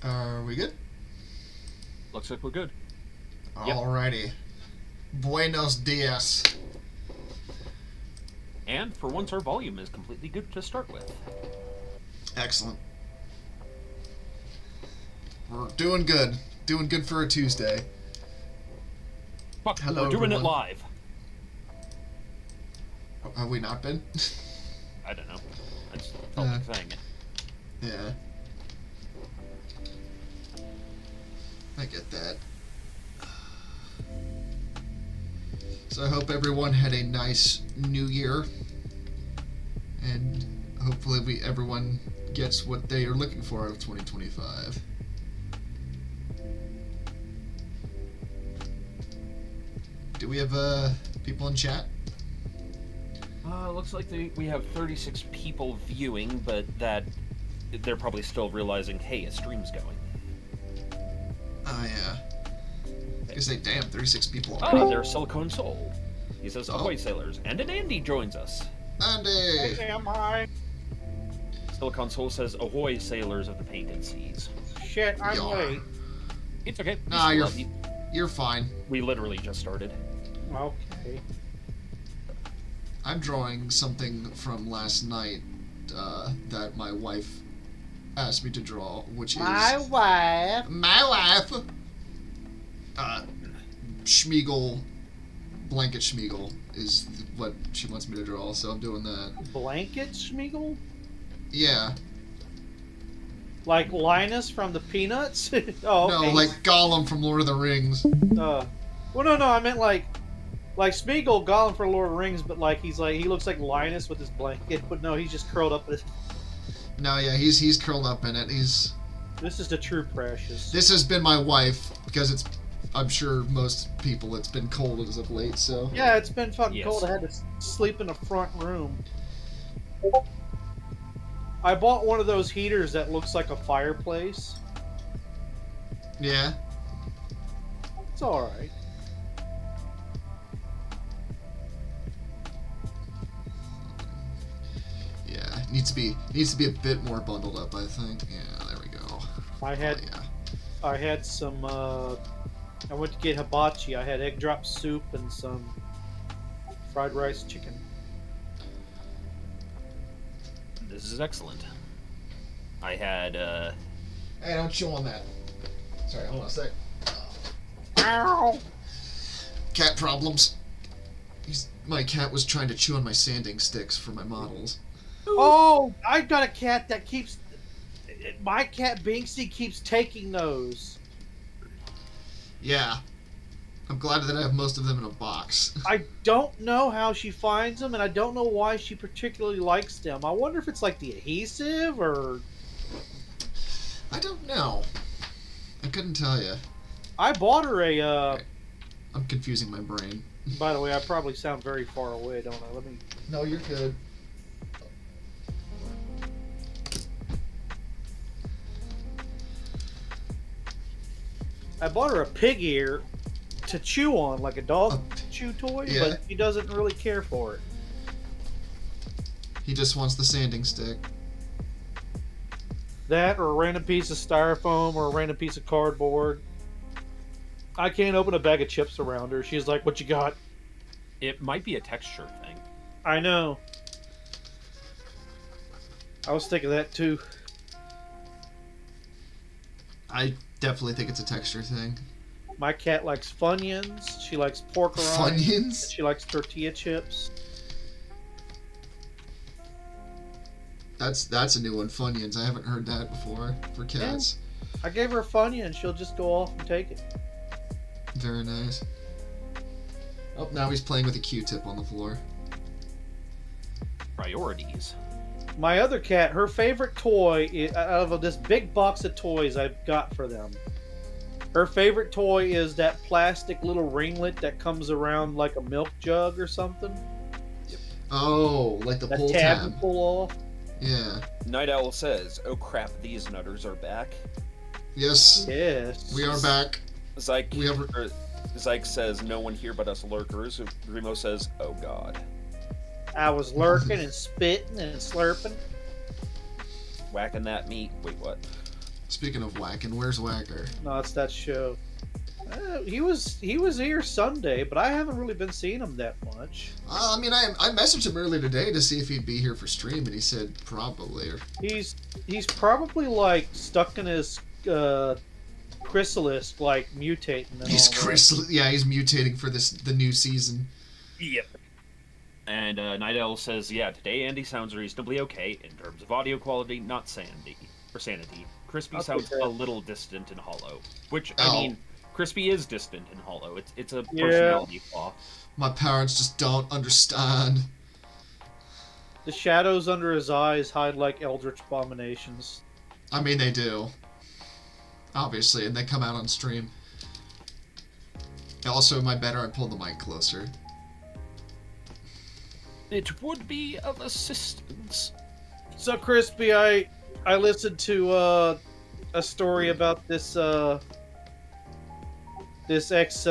Are we good? Looks like we're good. Alrighty. Buenos dias. And for once, our volume is completely good to start with. Excellent. We're doing good. Doing good for a Tuesday. Fuck, Hello, we're doing everyone. it live. Have we not been? I don't know. I just felt like saying it. Yeah. I get that. So I hope everyone had a nice new year. And hopefully everyone gets what they are looking for out of 2025. Do we have people in chat? Looks like we have 36 people viewing, but that they're probably still realizing, hey, a stream's going. Oh, yeah. I was gonna say, damn, 36 people. Oh, there's Silicone Soul. He says, Oh. ahoy, sailors. And an Andy joins us. Andy! Hey, am I? Silicone Soul says, ahoy, sailors of the painted seas. Shit, I'm Yar. late. It's okay. Nah, We love you. you're fine. We literally just started. Okay. I'm drawing something from last night that my wife asked me to draw, which is... My wife. My wife! Schmiegel, Blanket Schmiegel is what she wants me to draw, so I'm doing that. Blanket Schmiegel? Yeah. Like Linus from the Peanuts? Oh, okay. No, like Gollum from Lord of the Rings. Well, no, I meant like Smeagol, Gollum for Lord of the Rings, but like he looks like Linus with his blanket, but no, he's just curled up. No, yeah, he's curled up in it. This is the true precious. This has been my wife, because I'm sure most people, it's been cold as of late, so... Yeah, it's been fucking Yes. cold. I had to sleep in the front room. I bought one of those heaters that looks like a fireplace. Yeah. It's alright. Yeah, it needs to be a bit more bundled up, I think. Yeah, there we go. I had Oh, yeah. I had some, I went to get hibachi. I had egg drop soup and some fried rice chicken. This is excellent. I had, Hey, don't chew on that. Sorry, hold on a sec. Ow! Cat problems. My cat was trying to chew on my sanding sticks for my models. Oh, I've got a cat that keeps... My cat Binksy keeps taking those. Yeah. I'm glad that I have most of them in a box. I don't know how she finds them, and I don't know why she particularly likes them. I wonder if it's like the adhesive, or... I don't know. I couldn't tell you. I bought her a, I'm confusing my brain. By the way, I probably sound very far away, don't I? Let me... No, you're good. I bought her a pig ear to chew on, like a dog chew toy, yeah. but she doesn't really care for it. He just wants the sanding stick. That, or a random piece of styrofoam, or a random piece of cardboard. I can't open a bag of chips around her. She's like, "What you got?" it might be a texture thing. I know. I was thinking that too. I definitely think it's a texture thing. My cat likes Funyuns. She likes pork rinds. Funyuns? She likes tortilla chips. That's a new one, Funyuns. I haven't heard that before for cats. I gave her a Funyun. She'll just go off and take it. Very nice. Oh, now he's playing with a Q-tip on the floor. Priorities. My other cat, her favorite toy, out of this big box of toys I've got for them, her favorite toy is that plastic little ringlet that comes around like a milk jug or something. Oh, like the That pull tab you tab. pull off. Yeah. Night Owl says, oh crap, these nutters are back. Yes, Yes. we are back. Zyke, We have- Zyke says, no one here but us lurkers. Remo says, oh god. I was lurking and spitting and slurping. Whacking that meat. Wait, what? Speaking of whacking, where's Whacker? No, it's that show. He was here Sunday, but I haven't really been seeing him that much. I mean, I messaged him earlier today to see if he'd be here for stream, and he said probably. He's probably like stuck in his chrysalis, like mutating. And He's all that. chrysalis. Yeah, he's mutating for the new season. Yep. And Night Owl says, yeah, today Andy sounds reasonably okay in terms of audio quality, not sanity. Crispy sounds a little distant and hollow. Which, I mean, Crispy is distant and hollow. It's a personality flaw. My parents just don't understand. The shadows under his eyes hide like eldritch abominations. I mean, they do. Obviously, and they come out on stream. Also, my better I pull the mic closer. It would be of assistance. So, Crispy, I listened to a story about this ex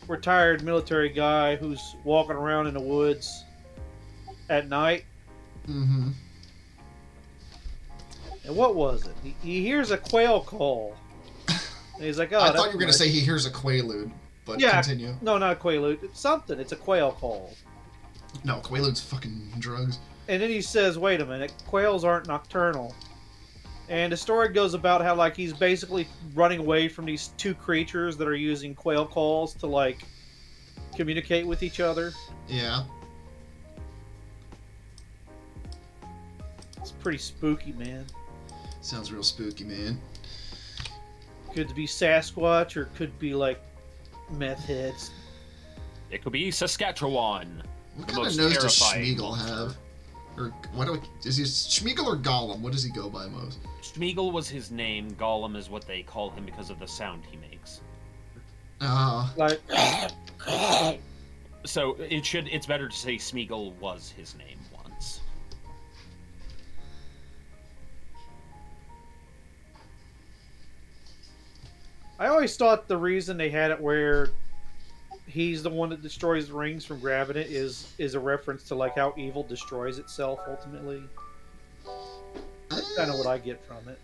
retired military guy who's walking around in the woods at night. Mm-hmm. And what was it? He hears a quail call. And he's like, "Oh, I thought you were going to say he hears a quaalude, but continue. No, not a quaalude. It's something. It's a quail call." No, quaalude's fucking drugs. And then he says, "Wait a minute, quails aren't nocturnal." And the story goes about how, like, he's basically running away from these two creatures that are using quail calls to, like, communicate with each other. Yeah. It's pretty spooky, man. Sounds real spooky, man. Could be Sasquatch or could be, like, meth heads. It could be Saskatchewan. What The kind of most nose does terrifying Schmeagle have? Or is he Schmeagle or Gollum? What does he go by most? Schmeagle was his name. Gollum is what they call him because of the sound he makes. Like, So it's better to say Smeagol was his name once. I always thought the reason they had it where he's the one that destroys the rings from grabbing it is a reference to, like, how evil destroys itself ultimately. That's kind of what I get from it.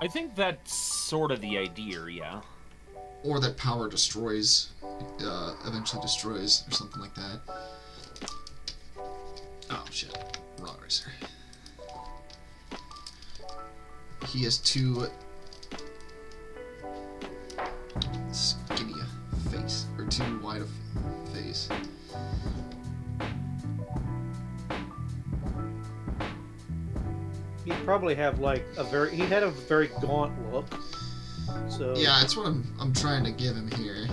I think that's sort of the idea, yeah. Or that power destroys, eventually destroys, or something like that. Oh, shit. Wrong eraser. He has too skinny a face, or too wide a face. He'd probably have, like, he had a very gaunt look. So Yeah, that's what I'm trying to give him here.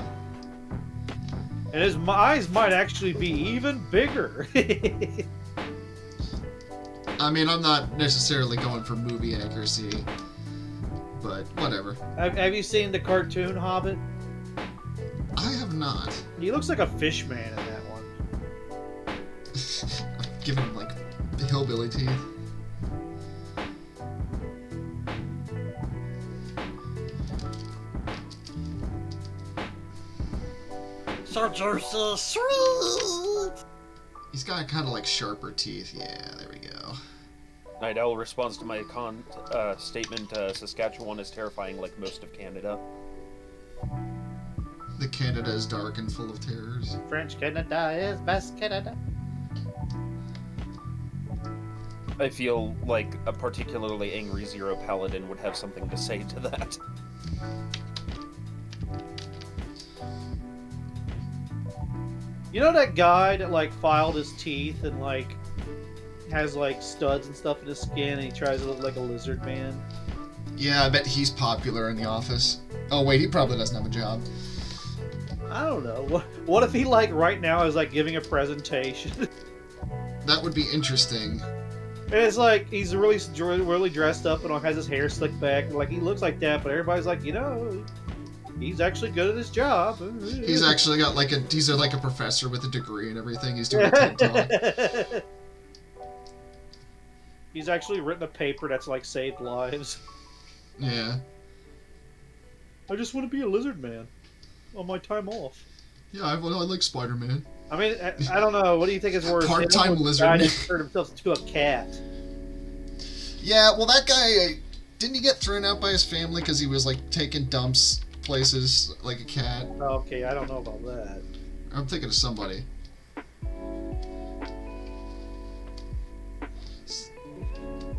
and his eyes might actually be even bigger. I mean, I'm not necessarily going for movie accuracy, but whatever. Have you seen the cartoon Hobbit? I have not. He looks like a fish man in that one. I've given him, like, the hillbilly teeth. So sweet. He's got kind of like sharper teeth. Yeah, there we go. Night Owl responds to my statement, Saskatchewan is terrifying like most of Canada. The Canada is dark and full of terrors. French Canada is best Canada. I feel like a particularly angry Zero Paladin would have something to say to that. You know that guy that, like, filed his teeth and, like, has, like, studs and stuff in his skin and he tries to look like a lizard man? Yeah, I bet he's popular in the office. Oh wait, he probably doesn't have a job. I don't know. What if he, like, right now is, like, giving a presentation? That would be interesting. And it's like, he's really dressed up and has his hair slicked back. And, like, he looks like that, but everybody's like, you know, he's actually good at his job. He's actually got like he's like a professor with a degree and everything. He's doing a TED Talk. He's actually written a paper that's, like, saved lives. Yeah. I just want to be a lizard man on my time off. Yeah, I like Spider-Man. I mean, I don't know. What do you think is worse? Part-time lizard guy man. that turned himself into a cat. Yeah, well, that guy, Didn't he get thrown out by his family because he was like taking dumps places like a cat? Okay, I don't know about that. I'm thinking of somebody.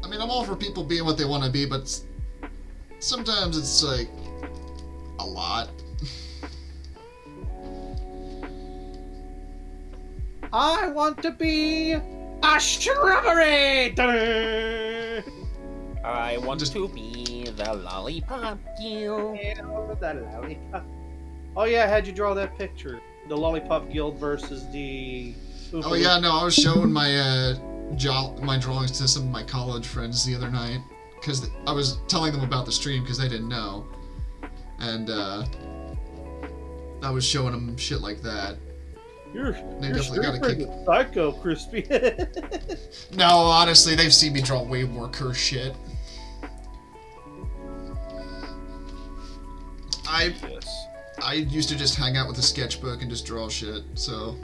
I mean, I'm all for people being what they want to be, but sometimes it's like a lot. I want to be a strawberry! Da-da! I want to be the lollipop guild. Oh yeah, how'd you draw that picture? The Lollipop Guild versus the... Oh yeah, no, I was showing my my drawings to some of my college friends the other night because I was telling them about the stream because they didn't know, and I was showing them shit like that. You're definitely got a kick. Psycho, Crispy. No, honestly, they've seen me draw way more cursed shit. I used to just hang out with a sketchbook and just draw shit, so...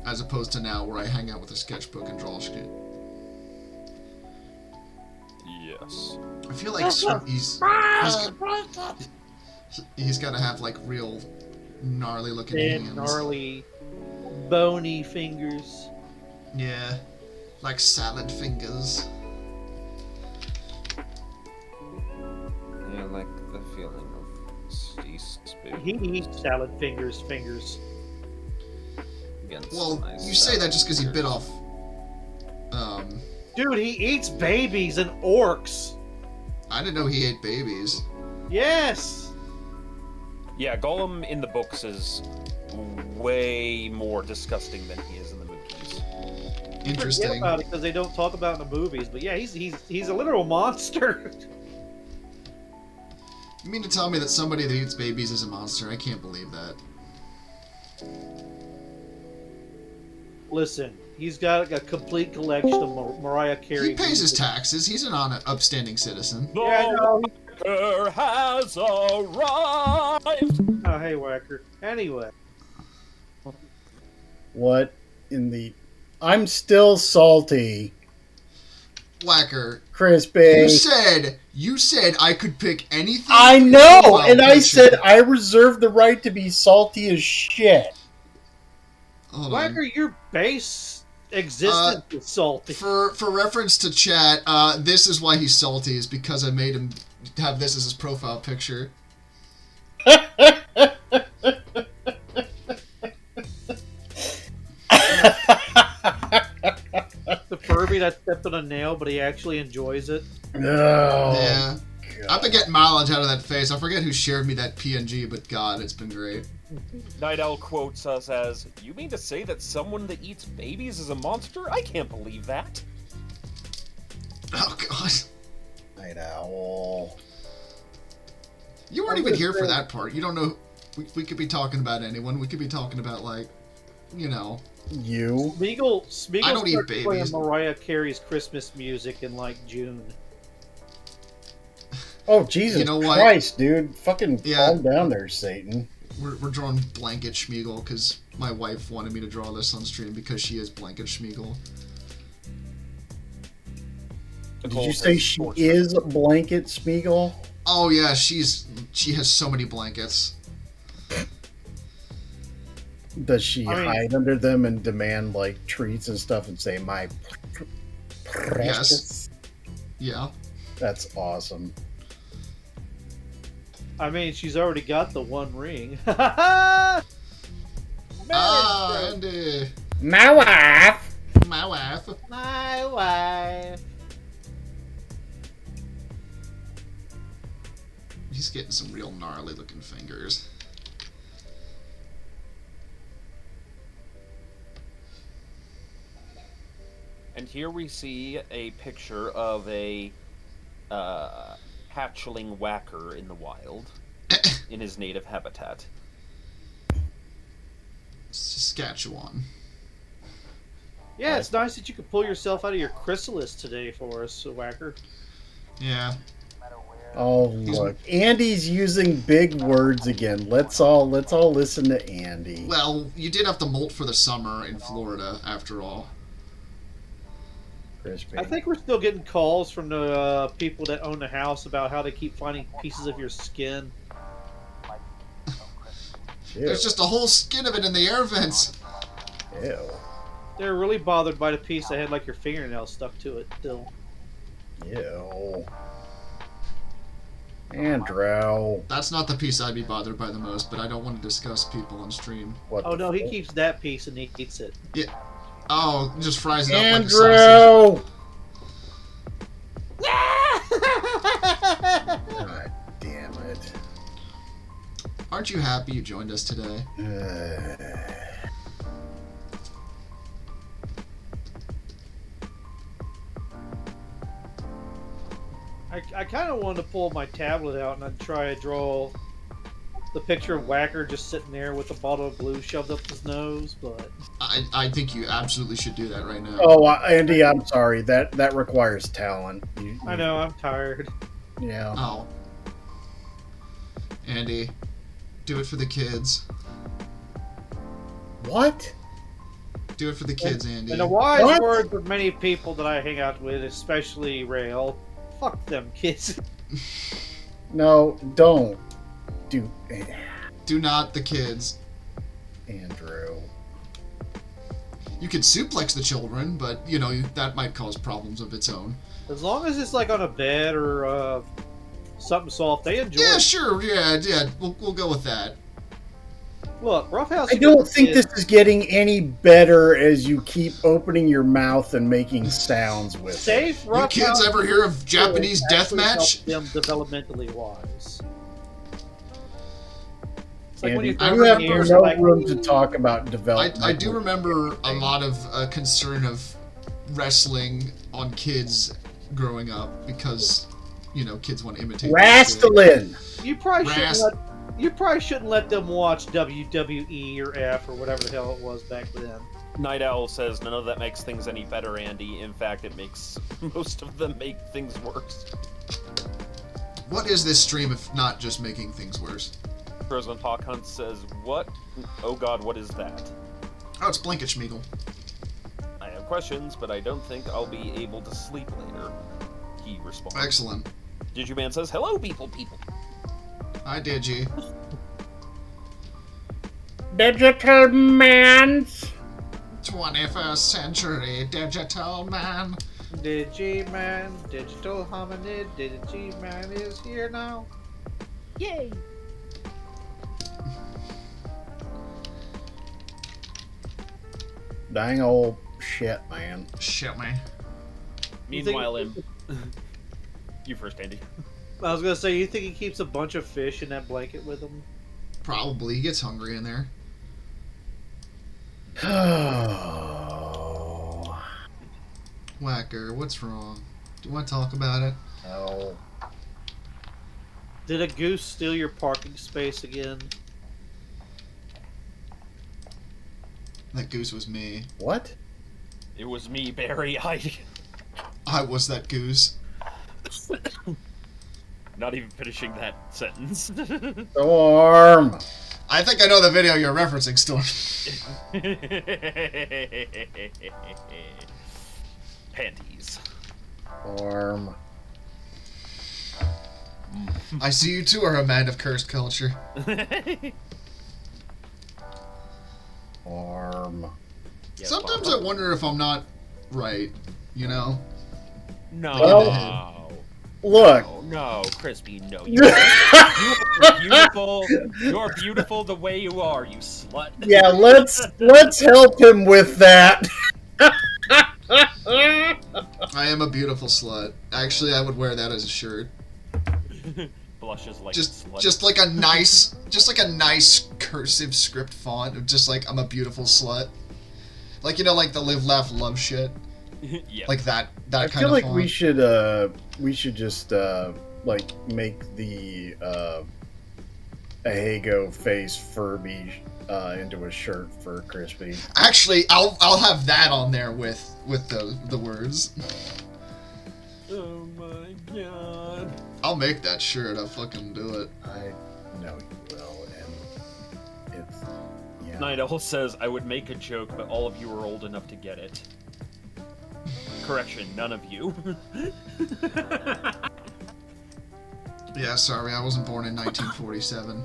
As opposed to now, where I hang out with a sketchbook and draw shit. Yes. I feel like he's got to have, like, real gnarly-looking hands. Gnarly, bony fingers. Yeah. Like salad fingers. I like the feeling of Steve's spoon. He eats salad fingers. Well, you say that just because he bit off. Dude, he eats babies and orcs. I didn't know he ate babies. Yes. Yeah, Gollum in the books is way more disgusting than he is in the movies. Interesting. Forget about it because they don't talk about it in the movies. But yeah, he's a literal monster. You mean to tell me that somebody that eats babies is a monster? I can't believe that. Listen, he's got a complete collection of Mariah Carey. He pays his taxes. He's an upstanding citizen. The Whacker has arrived! Oh, hey, Whacker. Anyway. What in the... I'm still salty. Whacker. Crispy. You said I could pick anything. I know, and I said I reserve the right to be salty as shit. Whacker, your base existence is salty. For reference to chat, this is why he's salty, is because I made him have this as his profile picture. The Furby that stepped on a nail, but he actually enjoys it. No. Yeah. God. I've been getting mileage out of that face. I forget who shared me that PNG, but God, it's been great. Night Owl quotes us as, "You mean to say that someone that eats babies is a monster? I can't believe that." Oh God. Night Owl. You weren't even here for that part. You don't know. We could be talking about anyone. We could be talking about, like, you know. You? Smeagol I don't eat started babies. playing Mariah Carey's Christmas music in, like, June. Oh, Jesus You know what? Christ, dude. Fucking Yeah. calm down there, Satan. We're drawing Blanket Schmeagol because my wife wanted me to draw this on stream because she is Blanket Schmeagol. Did you say she is Blanket Smeagol? Oh yeah, she has so many blankets. Does she I mean- hide under them and demand, like, treats and stuff and say, my precious? Yeah. That's awesome. I mean, she's already got the one ring. Andy. My wife! My wife. My wife. He's getting some real gnarly looking fingers. And here we see a picture of a hatchling whacker in the wild, in his native habitat. Saskatchewan. Yeah, it's nice that you could pull yourself out of your chrysalis today for us, Whacker. Yeah. Oh, look. Andy's using big words again. Let's all listen to Andy. Well, you did have to molt for the summer in Florida, after all. Crispy. I think we're still getting calls from the people that own the house about how they keep finding pieces of your skin. Ew. There's just a whole skin of it in the air vents. Ew. They're really bothered by the piece that had like your fingernail stuck to it still. Ew. Andrew. That's not the piece I'd be bothered by the most, but I don't want to discuss people on stream. What Oh the no, he fuck? keeps that piece and he eats it. Yeah. Oh, just fries it up like a sausage. Andrew! God damn it. Aren't you happy you joined us today? I kind of wanted to pull my tablet out and I'd try to draw the picture of Whacker just sitting there with a bottle of glue shoved up his nose, but I think you absolutely should do that right now. Oh, Andy, I'm sorry. That requires talent. I know, I'm tired. Yeah. Oh. Andy, do it for the kids. What? Do it for the kids, Andy. And the wise What? words of many people that I hang out with, especially Rail, fuck them kids. No, don't. Do not the kids. Andrew. You could suplex the children, but, you know, that might cause problems of its own. As long as it's like on a bed or something soft, they enjoy Yeah, it. sure, yeah, we'll go with that. Look, Roughhouse. I don't think this is getting any better as you keep opening your mouth and making sounds with it. Safe You Roughhouse kids ever hear of Japanese actually deathmatch? helps them developmentally wise. It's like Andy, when you I you throw have in the air, no like, room to talk about development. I do remember a lot of concern of wrestling on kids growing up because, you know, kids want to imitate. that shit. Rastalin! you probably shouldn't let them watch WWE or F or whatever the hell it was back then. Night Owl says none of that makes things any better, Andy. In fact, it makes most of them make things worse. What is this stream if not just making things worse? Frozen Hawk Hunt says, what? Oh god, what is that? Oh, it's Blanket-Schmeagol. I have questions, but I don't think I'll be able to sleep later. He responds. Excellent. Digiman says, hello, people. Hi, Digi. Digital man! 21st century digital man. Digiman, digital hominid, Digiman is here now. Yay! Dang old shit, man. Shit, man. Meanwhile, you first, Andy. I was gonna say, you think he keeps a bunch of fish in that blanket with him? Probably. He gets hungry in there. Oh. Whacker, what's wrong? Do you want to talk about it? No. Did a goose steal your parking space again? That goose was me. What? It was me, Barry. I was that goose. Not even finishing that sentence. Storm! I think I know the video you're referencing, Storm. Panties. Storm. I see you two are a man of cursed culture. Storm. Yeah, Sometimes I wonder if I'm not right, you know? No. Well, Look. No, Crispy, no. You are beautiful. You're beautiful the way you are, you slut. Yeah, let's help him with that. I am a beautiful slut. Actually, I would wear that as a shirt. Blushes like Just a slut. just like a nice cursive script font of just like I'm a beautiful slut. Like, you know, like the live laugh love shit. Yeah. Like that I kind feel of like font. we should just like make the Ahego face Furby into a shirt for Crispy. Actually, I'll have that on there with the words. Oh my god. I'll make that shirt. I'll fucking do it. I know you will, and it's yeah. Night Owl says, I would make a joke, but all of you are old enough to get it. Correction, none of you. Yeah, sorry, I wasn't born in 1947.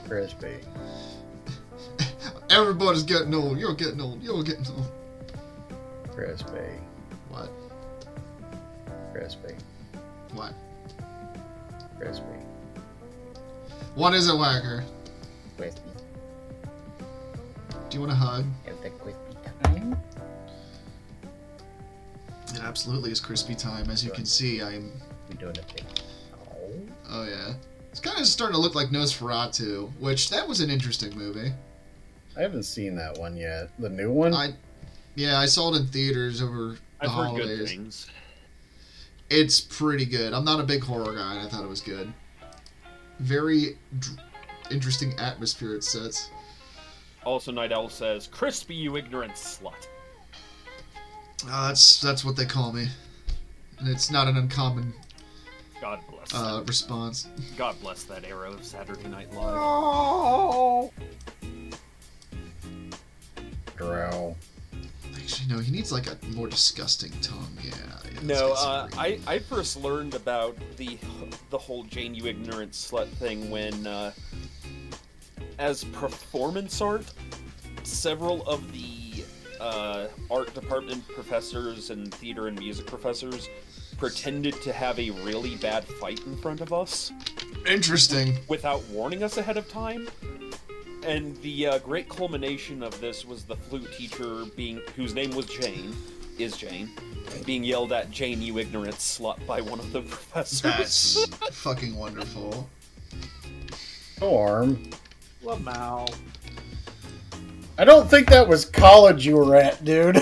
Crispy. Everybody's getting old. You're getting old. You're getting old. Crispy. What? Crispy. What? Crispy. What is it, Whacker? Crispy. Do you want a hug? Have the crispy time. It absolutely is crispy time. As you can see, I'm... We doing a thing. Oh, yeah. It's kind of starting to look like Nosferatu, which, that was an interesting movie. I haven't seen that one yet. The new one? Yeah, I saw it in theaters over the I've heard holidays. good things. It's pretty good. I'm not a big horror guy, and I thought it was good. Very interesting atmosphere it sets. Also, Night Owl says, "Crispy, you ignorant slut." That's what they call me. And it's not an uncommon God bless. response. God bless that era of Saturday Night Live. Oh. Drow. Actually, no, he needs like a more disgusting tongue. Yeah. No, I first learned about the whole Jane, you ignorant slut thing when, as performance art, several of the art department professors and theater and music professors pretended to have a really bad fight in front of us. Interesting. Without warning us ahead of time. And the great culmination of this was the flute teacher whose name was Jane, being yelled at, "Jane, you ignorant slut," by one of the professors. That's fucking wonderful. No arm. Lamau. I don't think that was college you were at, dude.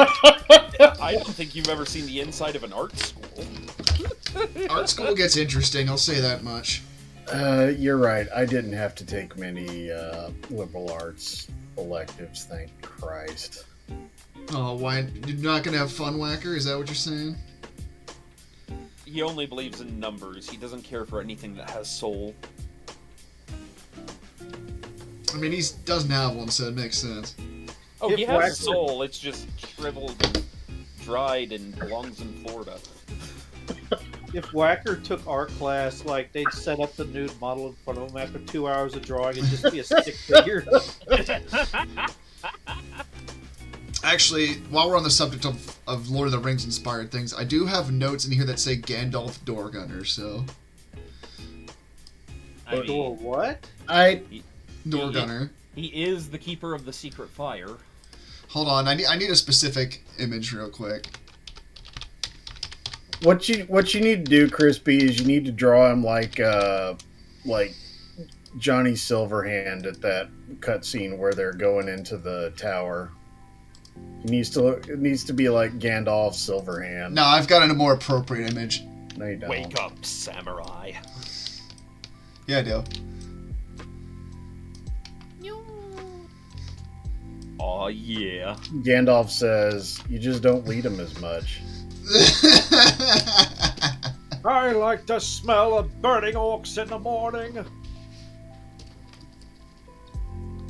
I don't think you've ever seen the inside of an art school. Art school gets interesting, I'll say that much. You're right. I didn't have to take many liberal arts electives, thank Christ. Oh, why? You're not gonna have fun, Whacker? Is that what you're saying? He only believes in numbers. He doesn't care for anything that has soul. I mean, he doesn't have one, so it makes sense. Oh, If he has Whacker- a soul. It's just shriveled and dried and belongs in Florida. If Whacker took art class, like, they'd set up the nude model in front of him after 2 hours of drawing and just be a stick figure. Actually, while we're on the subject of Lord of the Rings inspired things, I do have notes in here that say Gandalf Doorgunner, so... I Or mean, what? Doorgunner. he is the keeper of the secret fire. Hold on, I need a specific image real quick. What you need to do, Crispy, is you need to draw him like Johnny Silverhand at that cutscene where they're going into the tower. It needs to be like Gandalf Silverhand. No, I've got a more appropriate image. No, you don't. Wake up, samurai. Yeah, I do. Aw, yeah. Gandalf says, "You just don't lead him as much." I like the smell of burning orcs in the morning.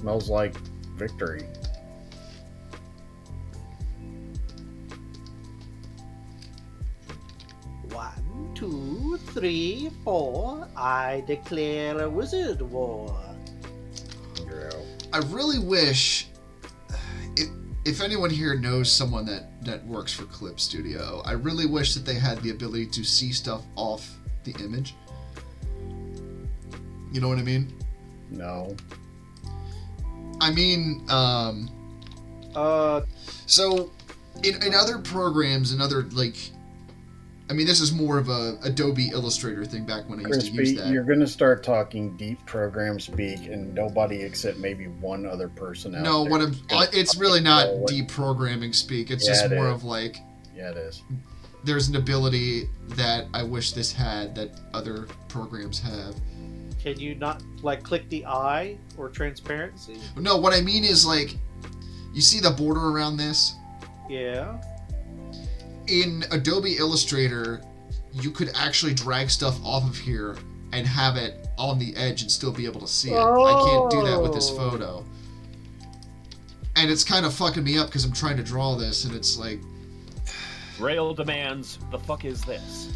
Smells like victory. One, 2, 3, 4. I declare a wizard war. I really wish, if anyone here knows someone that works for Clip Studio, I really wish that they had the ability to see stuff off the image. You know what I mean? No. I mean, so in other programs and other, like, I mean, this is more of a Adobe Illustrator thing back when I used to use Crispy, that. you're going to start talking deep program speak, and nobody except maybe one other person out No, there it's really not deprogramming speak. It's just more of like, yeah, it is. There's an ability that I wish this had that other programs have. Can you not, like, click the eye or transparency? No, what I mean is, like, you see the border around this? Yeah. In Adobe Illustrator, you could actually drag stuff off of here and have it on the edge and still be able to see it. I can't do that with this photo. And it's kind of fucking me up because I'm trying to draw this, and it's like... Rail demands, the fuck is this?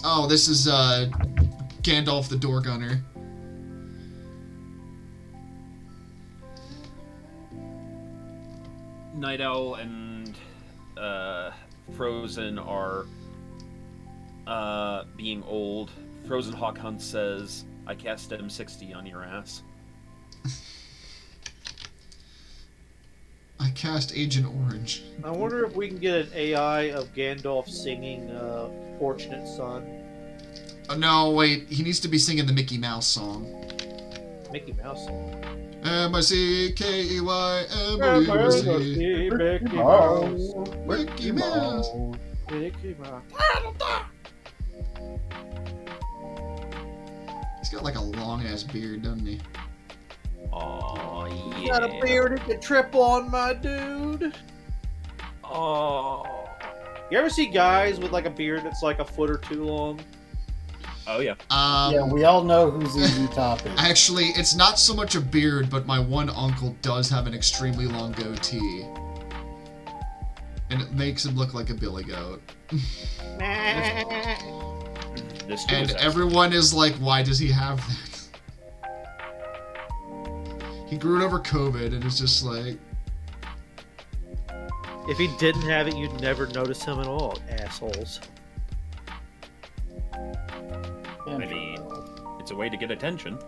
Oh, this is, Gandalf the Door Gunner. Night Owl and, Frozen are, being old. Frozen Hawk Hunt says, I cast M60 on your ass. I cast Agent Orange. I wonder if we can get an AI of Gandalf singing Fortunate Son. Oh, no, wait. He needs to be singing the Mickey Mouse song. Mickey Mouse song. M-I-C-K-E-Y, Mickey Mouse. Mickey Mouse. Mickey Mouse. He's got like a long-ass beard, doesn't he? Oh, yeah. Got a beard that can trip on, my dude. Oh. You ever see guys with like a beard that's like a foot or two long? Oh, yeah. Yeah, we all know who ZZ Top is. Actually, it's not so much a beard, but my one uncle does have an extremely long goatee. And it makes him look like a billy goat. This And everyone is like, why does he have that? He grew it over COVID, and it's just like... If he didn't have it, you'd never notice him at all, assholes. I mean, it's a way to get attention.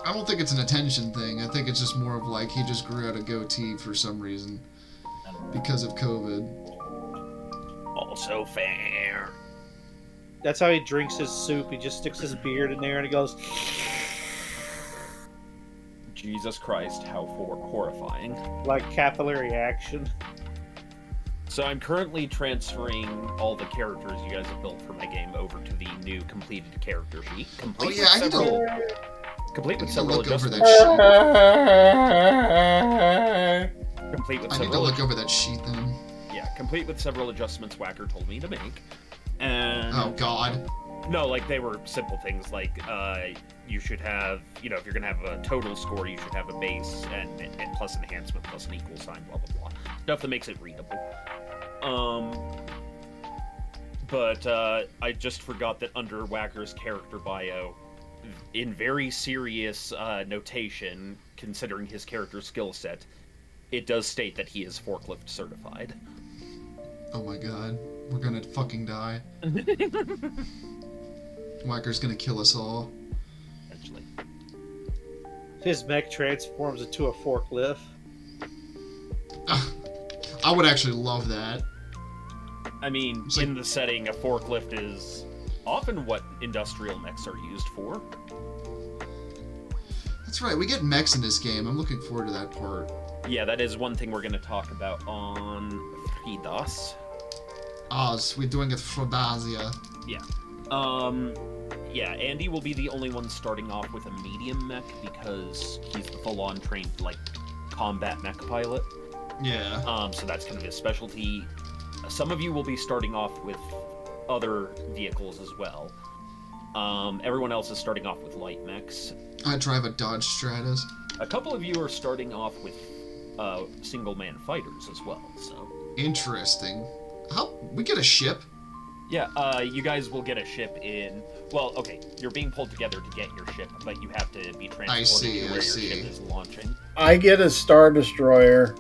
I don't think it's an attention thing. I think it's just more of like, he just grew out a goatee for some reason. Because of COVID. Also fair. That's how he drinks his soup. He just sticks his beard in there and he goes... Jesus Christ, how horrifying. Like capillary action. So I'm currently transferring all the characters you guys have built for my game over to the new completed character sheet. Complete I need to complete with several look over adjustments. that sheet. Complete with I need to several look over that sheet then. Yeah, complete with several adjustments Whacker told me to make. And Oh god. no, like they were simple things like you should have, you know, if you're gonna have a total score, you should have a base and plus enhancement plus an equal sign, blah blah blah. Stuff that makes it readable. But I just forgot that under Whacker's character bio, in very serious notation, considering his character skill set, it does state that he is forklift certified. Oh my god. We're gonna fucking die. Whacker's gonna kill us all. Eventually. His mech transforms into a forklift. I would actually love that. I mean, It's like- in the setting, a forklift is often what industrial mechs are used for. That's right, we get mechs in this game. I'm looking forward to that part. Yeah, that is one thing we're going to talk about on Fridas. Oz, we're doing it for Dazia. Yeah, Andy will be the only one starting off with a medium mech because he's the full-on trained, like, combat mech pilot. Yeah. So that's kind of his specialty. Some of you will be starting off with other vehicles as well. Everyone else is starting off with light mechs. I drive a Dodge Stratus. A couple of you are starting off with single-man fighters as well, so... Interesting. How? We get a ship? Yeah, you guys will get a ship in... Well, okay, you're being pulled together to get your ship, but you have to be transported to where your ship is launching. I get a Star Destroyer.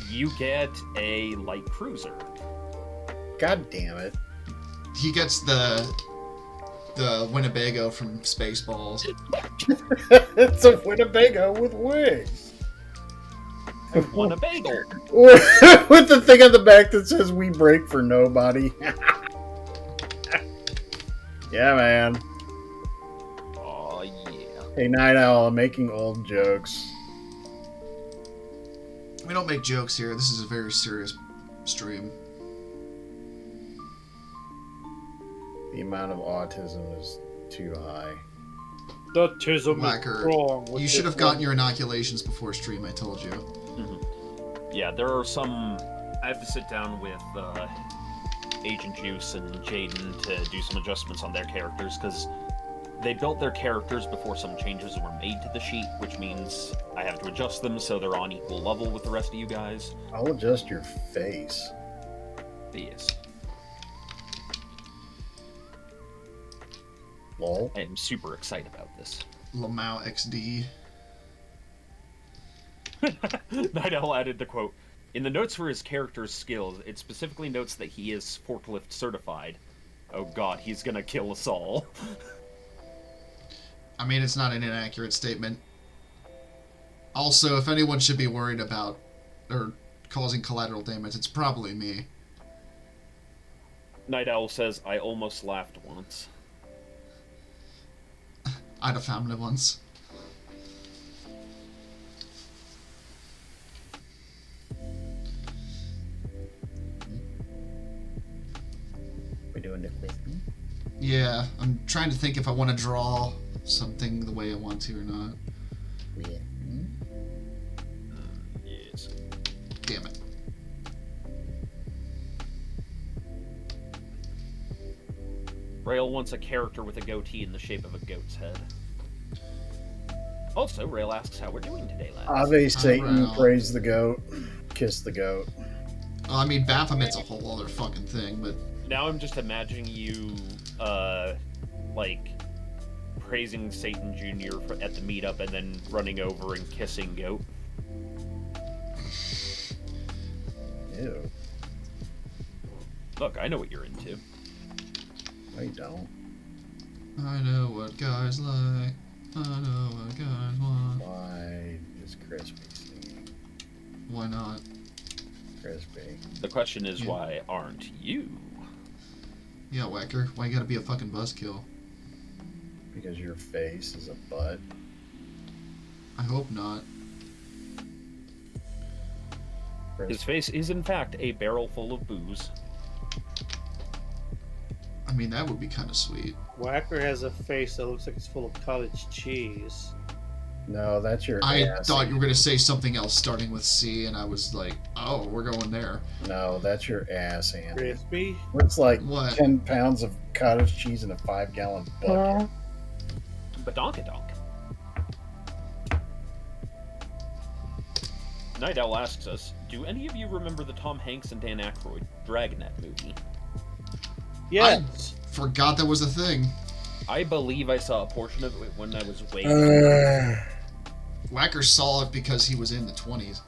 You get a light cruiser. God damn it. He gets the Winnebago from Spaceballs. It's a Winnebago with wings. I want a bagel. With the thing on the back that says "We break for nobody." Yeah, man. Oh yeah. Hey, Night Owl, I'm making old jokes. We don't make jokes here. This is a very serious stream. The amount of autism is too high. The tism Whacker, is strong. you should have gotten your inoculations before stream, I told you. Yeah, there are some... I have to sit down with Agent Juice and Jaden to do some adjustments on their characters, because They built their characters before some changes were made to the sheet, which means I have to adjust them so they're on equal level with the rest of you guys. I'll adjust your face. Yes. Lol. I am super excited about this. Lamau XD. Night Owl added the quote, "In the notes for his character's skills, it specifically notes that he is forklift certified. Oh god, he's gonna kill us all." I mean, it's not an inaccurate statement. Also, if anyone should be worried about or causing collateral damage, it's probably me. Night Owl says, "I almost laughed once." I had a family once. We doing the quiz? Yeah, I'm trying to think if I want to draw something the way I want to or not. Yeah. Yes. Damn it. Rail wants a character with a goatee in the shape of a goat's head. Also, Rail asks how we're doing today, lads. Ave Satan, Rail. praise the goat, kiss the goat. Well, I mean, Baphomet's a whole other fucking thing, but Now I'm just imagining you, like, praising Satan Jr. at the meetup and then running over and kissing Goat. Ew. Look, I know what you're into. No, you don't. I know what guys like. I know what guys want. Why is Krispy singing? Why not? Krispy. The question is, Yeah. why aren't you? Yeah, Whacker. Why you gotta be a fucking buzzkill? Because your face is a butt. I hope not. His face is, in fact, a barrel full of booze. I mean, that would be kind of sweet. Whacker has a face that looks like it's full of cottage cheese. No, that's your I ass. thought you were gonna say something else starting with C, and I was like, "Oh, we're going there." No, that's your ass, Andy. Crispy? It's like What? 10 pounds of cottage cheese in a 5-gallon bucket. Badonkadonk. Night Owl asks us, do any of you remember the Tom Hanks and Dan Aykroyd Dragnet movie? Yes. Forgot that was a thing. I believe I saw a portion of it when I was way Whacker saw it because he was in the 20s.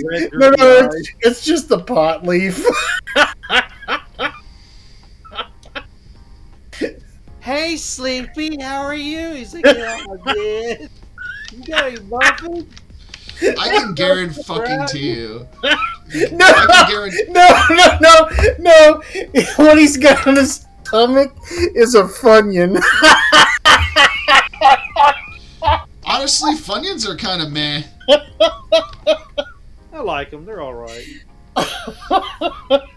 red, no, droopy eyes. it's just the pot leaf. Hey, Sleepy, how are you? He's like, yeah, I'm good. You got any muffins? I can guarantee you. No, I can guarantee. no. What he's got on his stomach is a Funyun. Honestly, Funyuns are kind of meh. I like them. They're all right.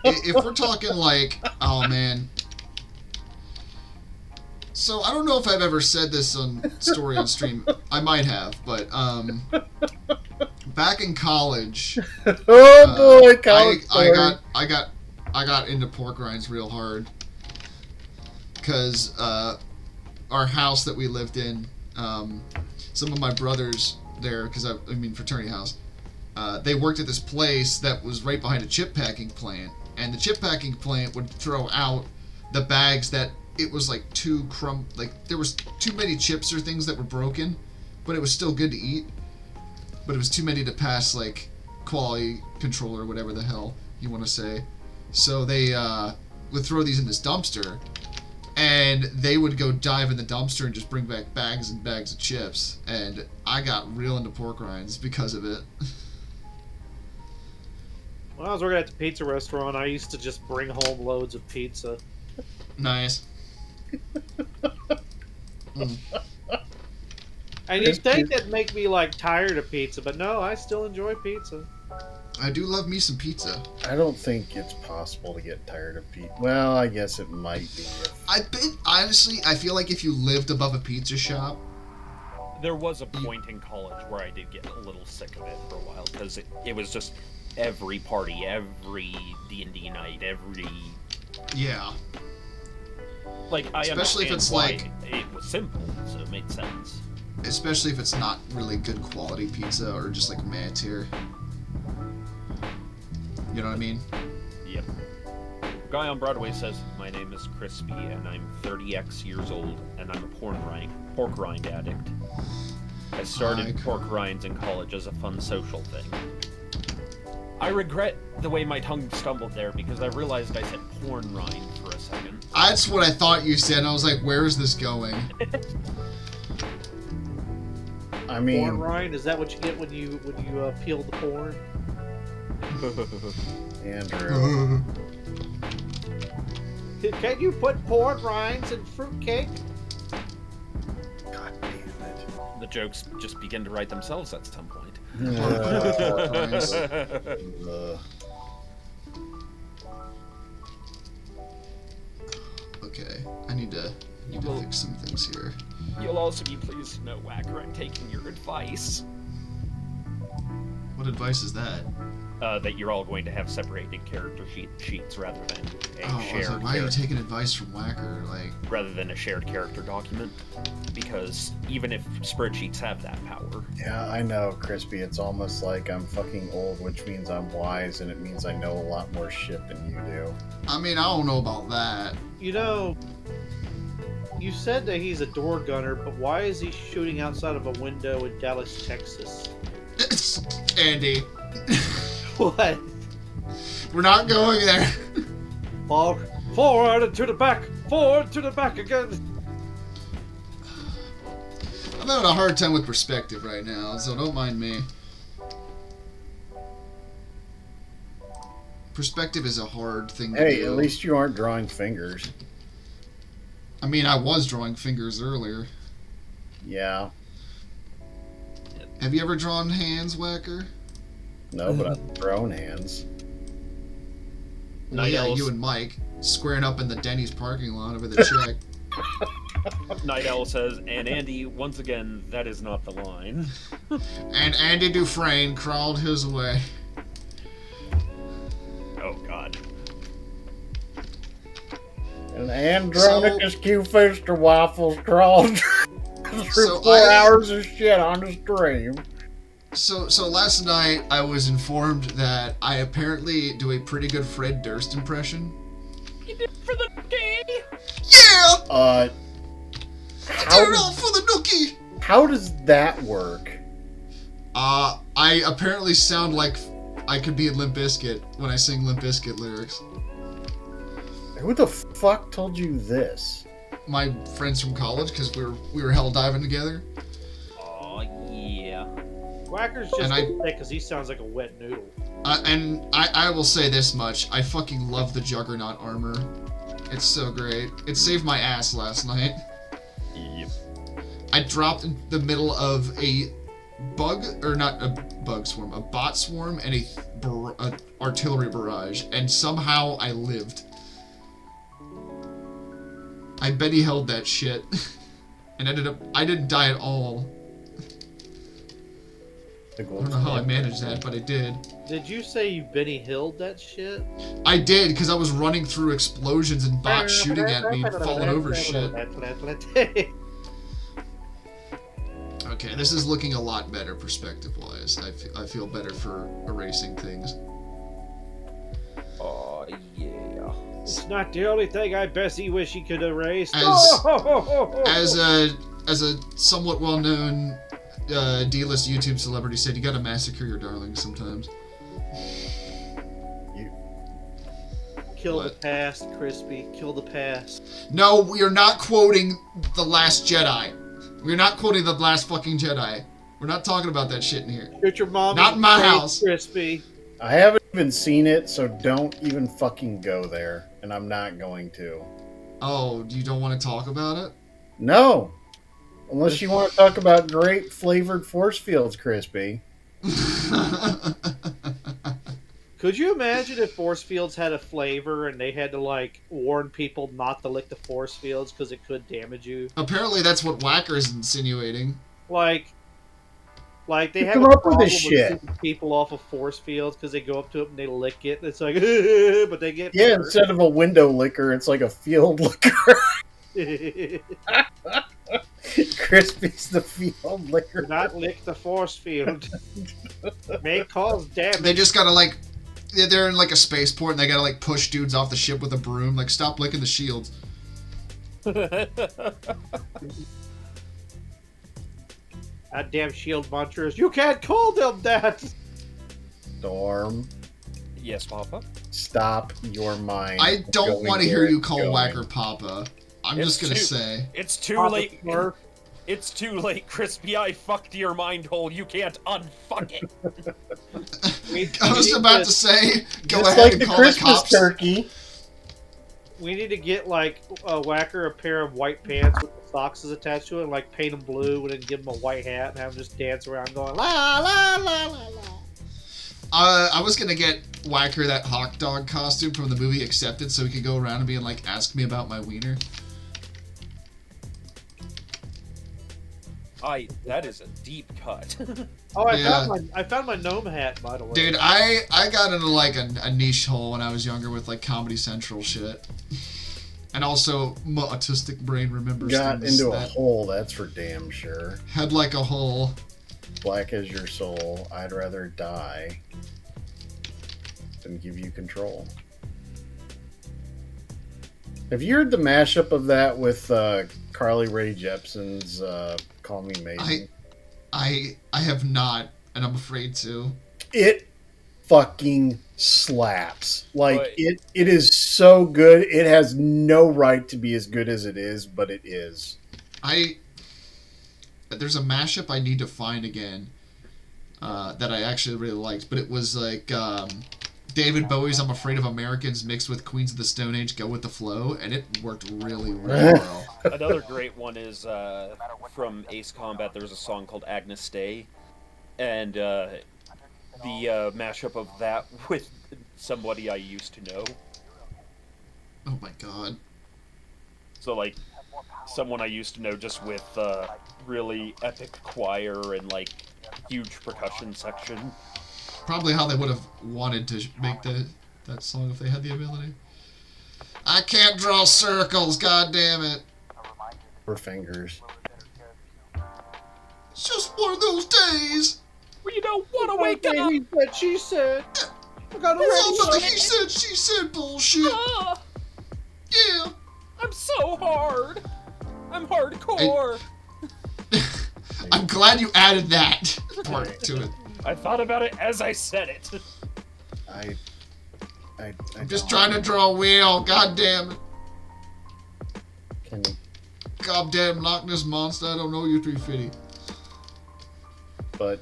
If we're talking like, oh man. So I don't know if I've ever said this on story on stream. I might have, but back in college. Oh boy, college I got into pork rinds real hard because our house that we lived in, some of my brothers there, because I mean fraternity house, they worked at this place that was right behind a chip packing plant, and the chip packing plant would throw out the bags that it was like there was too many chips or things that were broken, but it was still good to eat, but it was too many to pass like quality control or whatever the hell you want to say. So they would throw these in this dumpster, and they would go dive in the dumpster and just bring back bags and bags of chips, and I got real into pork rinds because of it. When I was working at the pizza restaurant, I used to just bring home loads of pizza. Nice. And you'd think that'd make me like tired of pizza, but no, I still enjoy pizza. I do love me some pizza. I don't think it's possible to get tired of pizza. Well, I guess it might be. Honestly, I feel like if you lived above a pizza shop. There was a point in college where I did get a little sick of it for a while, because it was just every party, every D&D night, every... Yeah. Like, I especially if it's like it was simple, so it made sense. Especially if it's not really good quality pizza or just like meh tier. You know what I mean? Yep. Guy on Broadway says, "My name is Krispy, and I'm 30x years old, and I'm a pork rind addict. I started pork rinds in college as a fun social thing. I regret the way my tongue stumbled there because I realized I said porn rind for a second. That's what I thought you said, and I was like, where is this going? I mean... Porn rind? Is that what you get when you peel the porn? Andrew. Can you put porn rinds in fruitcake? God damn it. The jokes just begin to write themselves at some point. Okay, I need to fix some things here. You'll also be pleased to know, Whacker, I'm taking your advice. What advice is that? That you're all going to have separated character sheets rather than a shared. Like, why are you taking advice from Whacker? Like, rather than a shared character document, because even if spreadsheets have that power. Yeah, I know, Crispy. It's almost like I'm fucking old, which means I'm wise, and it means I know a lot more shit than you do. I mean, I don't know about that. You know, you said that he's a door gunner, but why is he shooting outside of a window in Dallas, Texas? Andy. What? We're not going there. Forward and to the back. Forward to the back again. I'm having a hard time with perspective right now, so don't mind me. Perspective is a hard thing to do. Hey, at least you aren't drawing fingers. I mean, I was drawing fingers earlier. Yeah. Have you ever drawn hands, Whacker? No, but I've thrown hands. Well, yeah, you and Mike squaring up in the Denny's parking lot over the check. Night Owl says, and Andy, once again, that is not the line. And Andy Dufresne crawled his way. Oh, God. And Andronicus Q-Fister Waffles crawled through 4 I- hours of shit on the stream. So last night I was informed that I apparently do a pretty good Fred Durst impression. You did it for the day? Yeah! I did it all for the nookie! How does that work? I apparently sound like I could be Limp Bizkit when I sing Limp Bizkit lyrics. Who the fuck told you this? My friends from college, because we were hell diving together. Oh yeah. Whacker's just thick because he sounds like a wet noodle. And I will say this much: I fucking love the Juggernaut armor. It's so great. It saved my ass last night. Yep. I dropped in the middle of a bug, or not a bug swarm, a bot swarm, and a artillery barrage, and somehow I lived. I bet he held that shit, and I didn't die at all. I don't know how I managed that, but I did. Did you say you Benny Hilled that shit? I did, because I was running through explosions and bots shooting at me and falling over shit. Okay, this is looking a lot better perspective-wise. I feel better for erasing things. Oh, yeah. It's not the only thing I Bessie wish he could erase. As a somewhat well-known D-list YouTube celebrity said, you gotta massacre your darlings sometimes. Kill the past, Krispy. Kill the past. No, we are not quoting The Last Jedi. We're not quoting The Last fucking Jedi. We're not talking about that shit in here. Shoot your mom. Not in my house. Krispy. I haven't even seen it, so don't even fucking go there. And I'm not going to. Oh, you don't want to talk about it? No. Unless you want to talk about great flavored force fields, Krispy. Could you imagine if force fields had a flavor and they had to, like, warn people not to lick the force fields because it could damage you? Apparently that's what Whacker is insinuating. Like they have Come a up with problem this shit. keeping people off of force fields because they go up to it and they lick it. And it's like, but they get Yeah, hurt. instead of a window licker, it's like a field licker. Krispy's the field licker. Do not lick the force field. May cause damage. They just gotta, like, they're in, like, a spaceport and they gotta, like, push dudes off the ship with a broom. Like, stop licking the shields. Goddamn shield munchers. You can't call them that! Storm, Yes, Papa. stop your mind. I don't going want to where hear you it's call going. Whacker Papa. I'm just gonna say. It's too Papa late. Smurf. It's too late, Crispy. I fucked your mind hole. You can't unfuck it. I was about to say, go Just ahead like and the call the Christmas cops. turkey. We need to get, like, a Whacker a pair of white pants with the socks attached to it, and, like, paint them blue, and then give him a white hat, and have him just dance around going, la, la, la, la, la. I was gonna get Whacker that hawk dog costume from the movie Accepted so he could go around and be like, ask me about my wiener. That is a deep cut. Oh, Yeah. I found my gnome hat, by the way. Dude, I got into like a niche hole when I was younger with like Comedy Central shit. And also, my autistic brain remembers Got things into a that hole, that's for damn sure. had like a hole. Black as your soul, I'd rather die than give you control. Have you heard the mashup of that with Carly Rae Jepsen's Call Me Maybe? I have not, and I'm afraid to. It fucking slaps. Like, But- it is so good. It has no right to be as good as it is, but it is. There's a mashup I need to find again that I actually really liked, but it was like David Bowie's "I'm Afraid of Americans" mixed with Queens of the Stone Age "Go with the Flow," and it worked really, really well. Another great one is from Ace Combat. There's a song called Agnes Day, and the mashup of that with somebody I used to know. Oh my god. So like someone I used to know, just with really epic choir and like huge percussion section. Probably how they would have wanted to make that song if they had the ability. I can't draw circles, god damn it. Her fingers. It's just one of those days. Well, you don't want to wake up. He said, she said. I got a It's all about the ready. he said, she said bullshit. Ah, Yeah. I'm so hard. I'm hardcore. I'm glad you added that part to it. I thought about it as I said it. I'm just trying to draw a wheel. God damn it. Can you? Goddamn Loch Ness monster. I don't know you 350. But.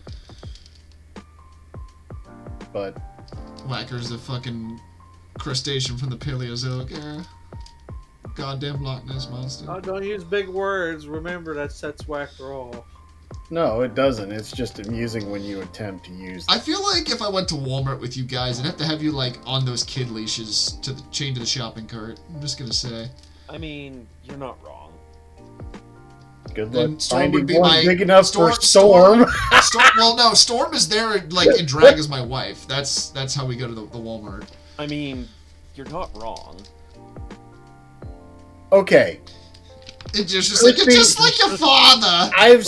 Whacker's a fucking crustacean from the Paleozoic era. Goddamn Loch Ness monster. Oh, don't use big words. Remember, that sets Whacker off. No, it doesn't. It's just amusing when you attempt to use them. I feel like if I went to Walmart with you guys, I'd have to have you like on those kid leashes to the chain to the shopping cart. I'm just gonna say. I mean, you're not wrong. Good Then luck Storm finding would be one my big enough for Storm. Storm. Well, no, Storm is there like in drag as my wife. That's how we go to the Walmart. I mean, you're not wrong. Okay. It's just like your father. I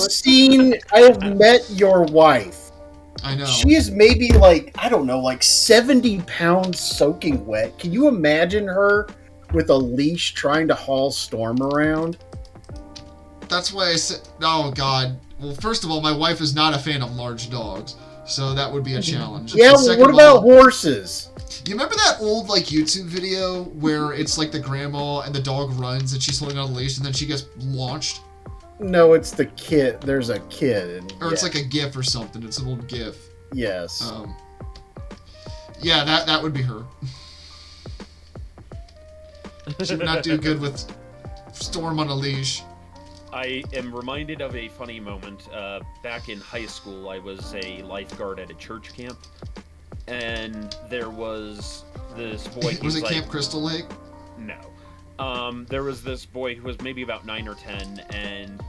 have met your wife. I know. She is maybe like, I don't know, like 70 pounds soaking wet. Can you imagine her with a leash trying to haul Storm around? That's why I said, oh god. Well, first of all, my wife is not a fan of large dogs, so that would be a challenge. Yeah, And well, what about horses? You remember that old like YouTube video where it's like the grandma and the dog runs and she's holding on a leash and then she gets launched? No, it's the kid. There's a kid. And, Or it's like a GIF or something. It's an old GIF. Yes. Yeah, that would be her. She would not do good with Storm on a leash. I am reminded of a funny moment. Back in high school, I was a lifeguard at a church camp, and there was this boy. Was it Camp Crystal Lake? No. There was this boy who was maybe about 9 or 10, and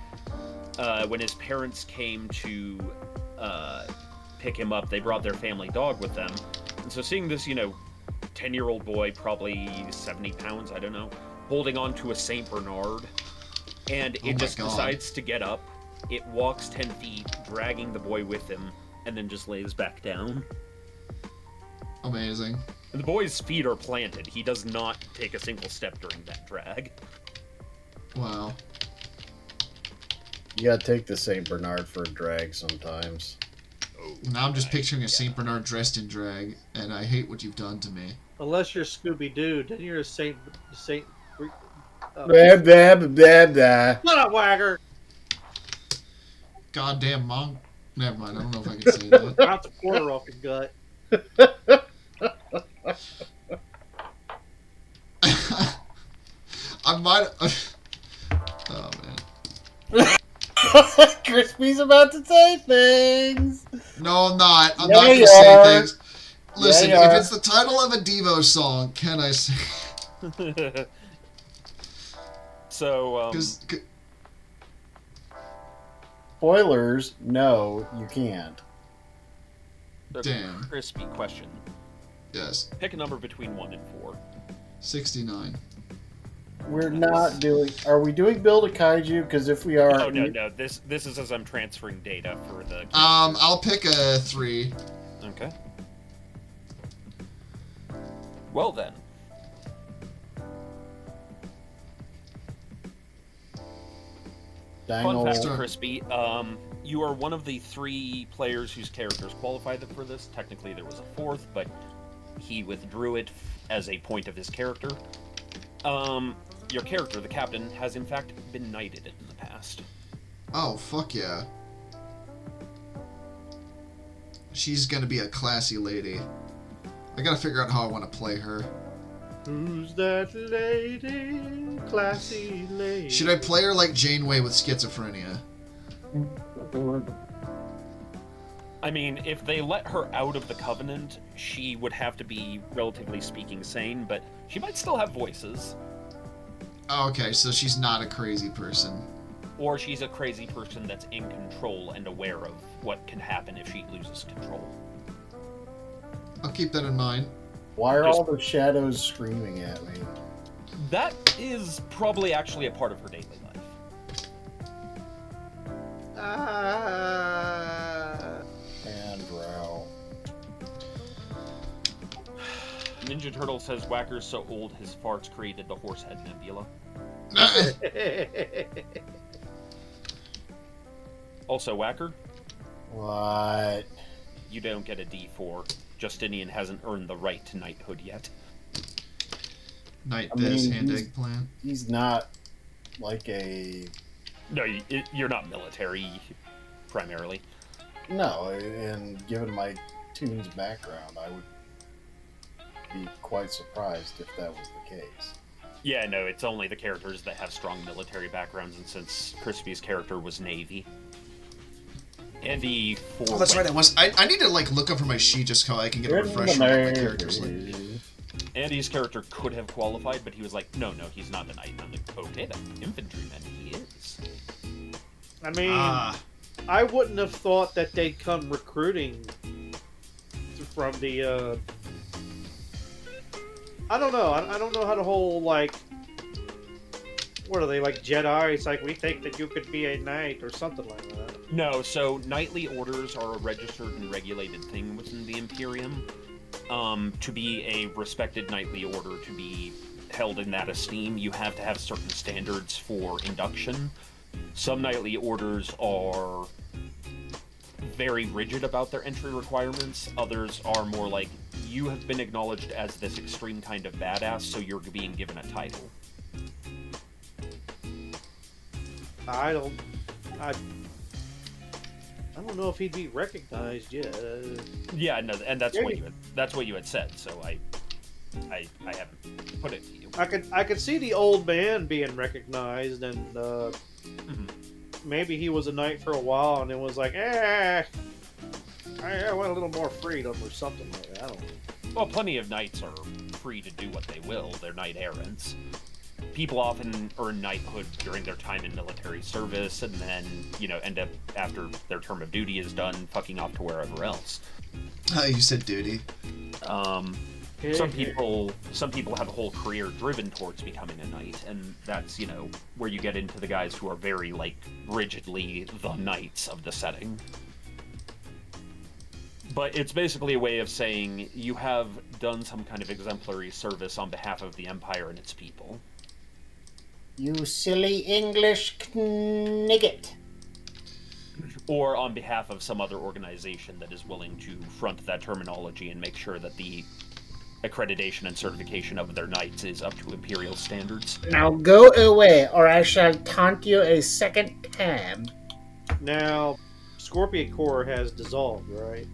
when his parents came to pick him up, they brought their family dog with them. And so seeing this, 10-year-old boy, probably 70 pounds, I don't know, holding on to a St. Bernard, and it just decides to get up. It walks 10 feet, dragging the boy with him, and then just lays back down. Amazing. And the boy's feet are planted. He does not take a single step during that drag. Wow. You gotta take the St. Bernard for a drag sometimes. Oh, Now I'm just picturing a St. Bernard dressed in drag, and I hate what you've done to me. Unless you're Scooby-Doo, then you're a Saint. Blah, blah, blah, blah. Shut up, Wagger! Goddamn monk. Never mind, I don't know if I can say that. Knock the quarter off your gut. I might. Oh man. Crispy's about to say things. No, I'm not. I'm Yeah, not going you to say are. things. Listen, Yeah, you if are. it's the title of a Devo song, can I say? So, 'Cause- Spoilers, no, you can't. a Damn. crispy question. yes, Pick a number between 1 and 4. 69. We're not doing. Are we doing Build a Kaiju? Because if we are, Oh, no. This is as I'm transferring data for the... I'll pick a 3. Okay. Well, then. Fun Dino. fact, Start. Crispy. You are one of the 3 players whose characters qualified for this. Technically, there was a 4th, but he withdrew it as a point of his character. Your character, the captain, has in fact been knighted in the past. Oh, fuck yeah. She's gonna be a classy lady. I gotta figure out how I want to play her. Who's that lady? Classy lady. Should I play her like Janeway with schizophrenia? I mean, if they let her out of the Covenant, she would have to be, relatively speaking, sane, but she might still have voices. Oh, okay, so she's not a crazy person. Or she's a crazy person that's in control and aware of what can happen if she loses control. I'll keep that in mind. Why are all the shadows screaming at me? That is probably actually a part of her daily life. And Drow. Ninja Turtle says Whacker's so old his farts created the Horsehead Nebula. Also, Whacker, What? you don't get a D4. Justinian hasn't earned the right to knighthood yet. Night I biz, mean, hand egg plant. He's not like a... No, you're not military, primarily. No, and given my Toons background, I would be quite surprised if that was the case. Yeah, no, it's only the characters that have strong military backgrounds, and since Crispy's character was Navy. Andy... Oh, that's right, I need to, like, look over my sheet just so I can get a refresher on what my character's like. Andy's character could have qualified, but he was like, no, he's not a knight. And I'm like, okay, then, infantryman, he is. I mean, I wouldn't have thought that they'd come recruiting from the, I don't know. I don't know how the whole, like, what are they, like Jedi? It's like, we think that you could be a knight or something like that. No, so knightly orders are a registered and regulated thing within the Imperium. To be a respected knightly order, to be held in that esteem, you have to have certain standards for induction. Some knightly orders are very rigid about their entry requirements. Others are more like, you have been acknowledged as this extreme kind of badass, so you're being given a title. I don't know if he'd be recognized yet. Yeah, no, and that's what you had said. So I haven't put it to you. I could see the old man being recognized, and maybe he was a knight for a while, and it was like, I want a little more freedom or something like that. I don't know. Well, plenty of knights are free to do what they will. They're knight errants. People often earn knighthood during their time in military service, and then, end up, after their term of duty is done, fucking off to wherever else. You said duty. Some people have a whole career driven towards becoming a knight, and that's, where you get into the guys who are very, like, rigidly the knights of the setting. But it's basically a way of saying you have done some kind of exemplary service on behalf of the Empire and its people. You silly English knigget. Or on behalf of some other organization that is willing to front that terminology and make sure that the accreditation and certification of their knights is up to Imperial standards. Now go away, or I shall taunt you a second time. Now, Scorpion Corps has dissolved, right?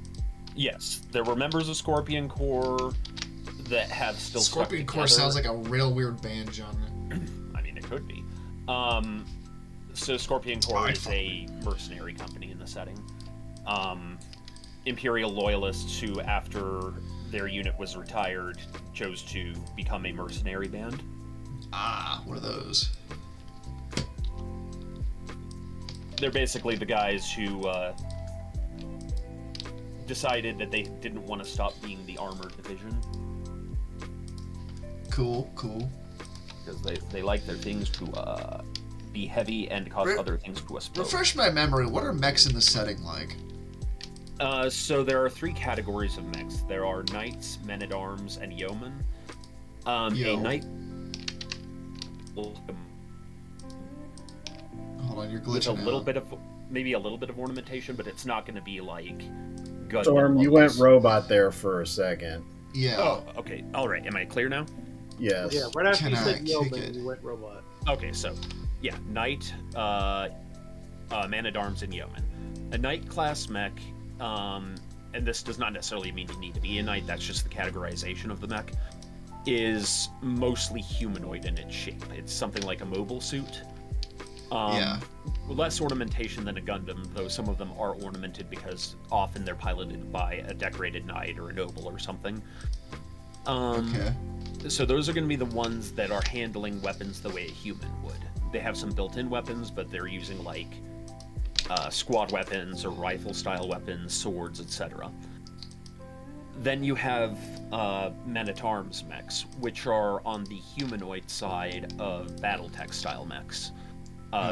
Yes, there were members of Scorpion Corps that have still Scorpion Corps sounds like a real weird band genre. I mean, it could be. So Scorpion Corps is a mercenary company in the setting. Imperial loyalists who, after their unit was retired, chose to become a mercenary band. What are those? They're basically the guys who decided that they didn't want to stop being the armored division. Cool. Because they like their things to be heavy and cause other things to explode. Refresh my memory. What are mechs in the setting like? So there are 3 categories of mechs. There are knights, men-at-arms, and yeomen. A knight... Hold on, you're glitching with a little out. bit of, maybe a little bit of ornamentation, but it's not going to be like Gundam Storm, you went robot there for a second. Yeah. Oh, okay. All right. Am I clear now? Yes. Yeah, right after Can you I said kick yeoman, it? you went robot. Okay, so yeah, knight, man-at-arms, and yeoman. A knight class mech, and this does not necessarily mean you need to be a knight. That's just the categorization of the mech. Is mostly humanoid in its shape. It's something like a mobile suit. Less ornamentation than a Gundam, though some of them are ornamented because often they're piloted by a decorated knight or a noble or something. Okay. So those are going to be the ones that are handling weapons the way a human would. They have some built-in weapons, but they're using like squad weapons or rifle-style weapons, swords, etc. Then you have men-at-arms mechs, which are on the humanoid side of Battletech-style mechs.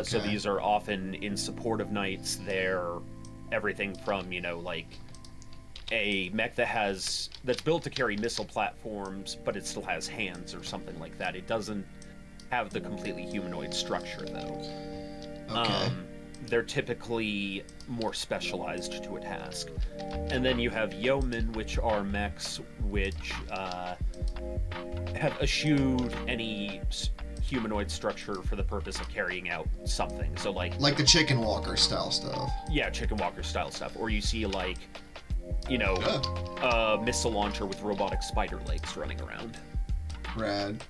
So these are often in support of knights. They're everything from, like a mech that's built to carry missile platforms, but it still has hands or something like that. It doesn't have the completely humanoid structure, though. Okay. they're typically more specialized to a task. And then you have yeomen, which are mechs which have eschewed any humanoid structure for the purpose of carrying out something. So like the chicken walker style stuff. Yeah, chicken walker style stuff. Or you see like, you know, a missile launcher with robotic spider legs running around. Rad.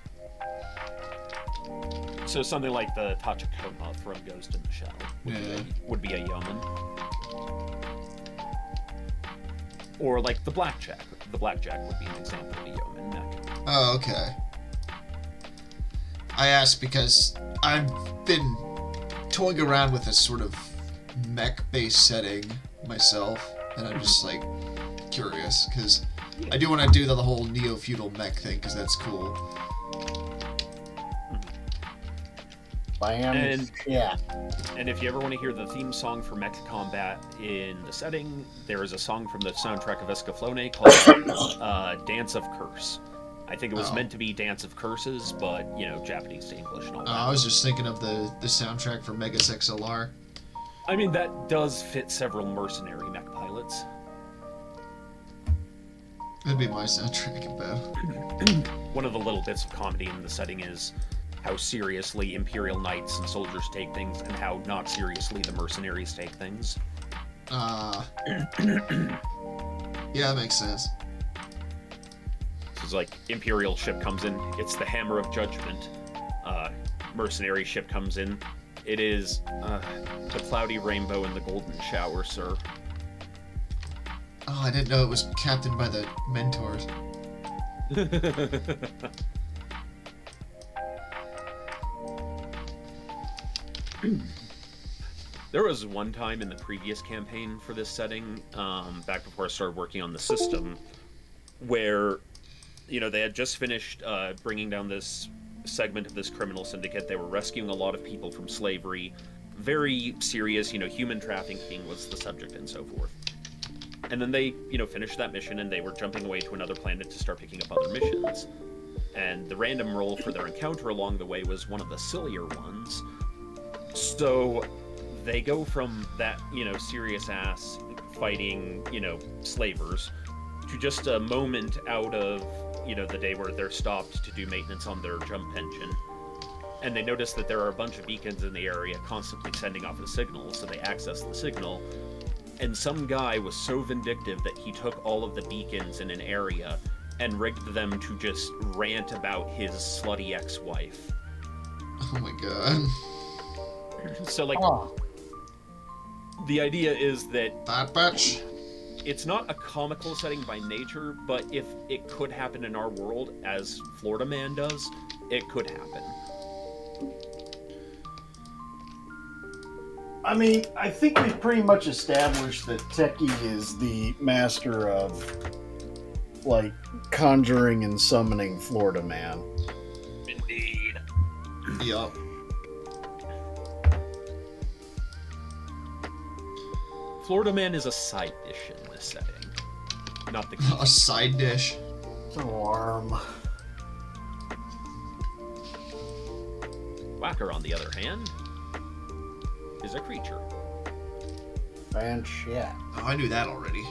So something like the Tachikoma from Ghost in the Shell would be a yeoman. Or like the Blackjack. The Blackjack would be an example of a yeoman mech. Oh, okay. I asked because I've been toying around with this sort of mech-based setting myself, and I'm just like curious because I do want to do the whole neo-feudal mech thing because that's cool. And yeah. And if you ever want to hear the theme song for Mech Combat in the setting, there is a song from the soundtrack of Escaflowne called Dance of Curse. I think it was meant to be Dance of Curses, but, you know, Japanese to English and all that. I was just thinking of the soundtrack for Megas XLR. I mean, that does fit several mercenary mech pilots. That'd be my soundtrack about. One of the little bits of comedy in the setting is how seriously Imperial Knights and soldiers take things, and how not seriously the mercenaries take things. Yeah, that makes sense. So it's like, Imperial ship comes in, it's the Hammer of Judgment. Mercenary ship comes in, it is the Cloudy Rainbow and the Golden Shower, sir. Oh, I didn't know it was captained by the Mentors. There was one time in the previous campaign for this setting, back before I started working on the system, where, you know, they had just finished bringing down this segment of this criminal syndicate. They were rescuing a lot of people from slavery. Very serious, you know, human trafficking was the subject and so forth. And then they, you know, finished that mission and they were jumping away to another planet to start picking up other missions. And the random roll for their encounter along the way was one of the sillier ones. So they go from that, you know, serious ass fighting, you know, slavers to just a moment out of, you know, the day where they're stopped to do maintenance on their jump engine. And they notice that there are a bunch of beacons in the area constantly sending off a signal, so they access the signal. And some guy was so vindictive that he took all of the beacons in an area and rigged them to just rant about his slutty ex-wife. Oh my god. So, like, the idea is that that bitch. It's not a comical setting by nature, but if it could happen in our world, as Florida Man does, it could happen. I mean, I think we've pretty much established that Techie is the master of, like, conjuring and summoning Florida Man. Indeed. Yup. Florida Man is a side dish in this setting, not the a side dish. It's an alarm. Whacker, on the other hand, is a creature. Man, shit. Oh, I knew that already.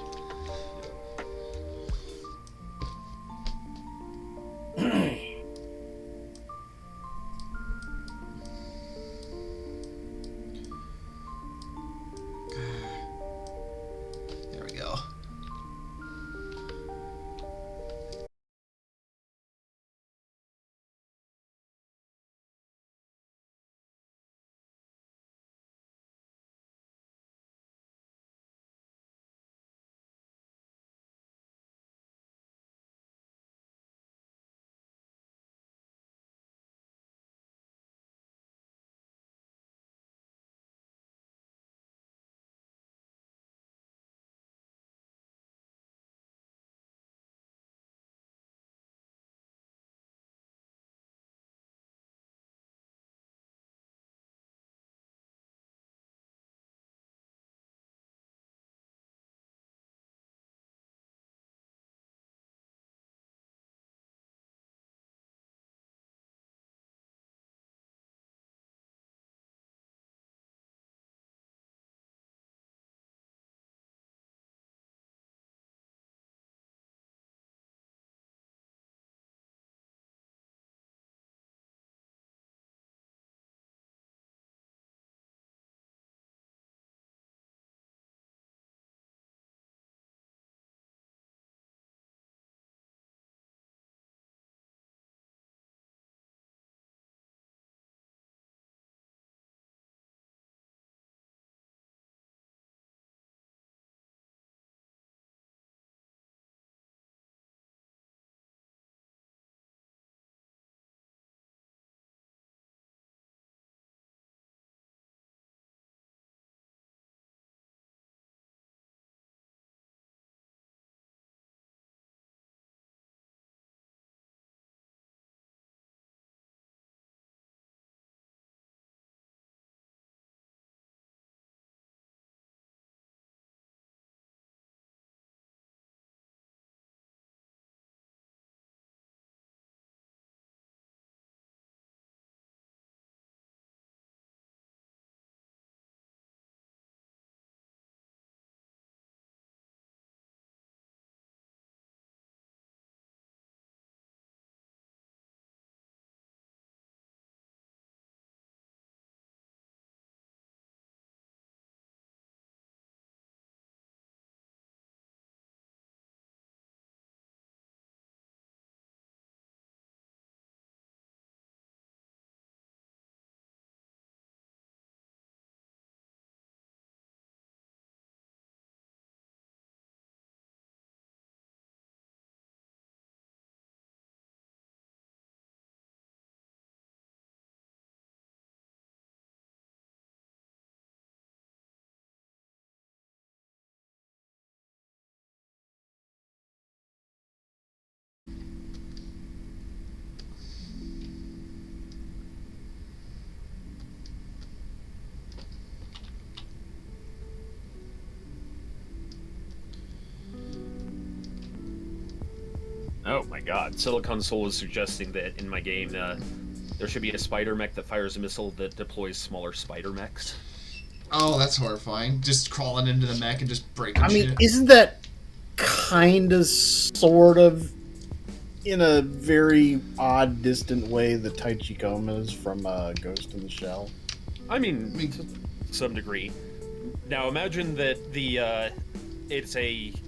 Oh my god. Silicon Soul is suggesting that in my game, there should be a spider mech that fires a missile that deploys smaller spider mechs. Oh, that's horrifying. Just crawling into the mech and just breaking I mean, shit. isn't that kind of, sort of, in a very odd, distant way, the Taichikomas from Ghost in the Shell? I mean, to some degree. Now imagine that it's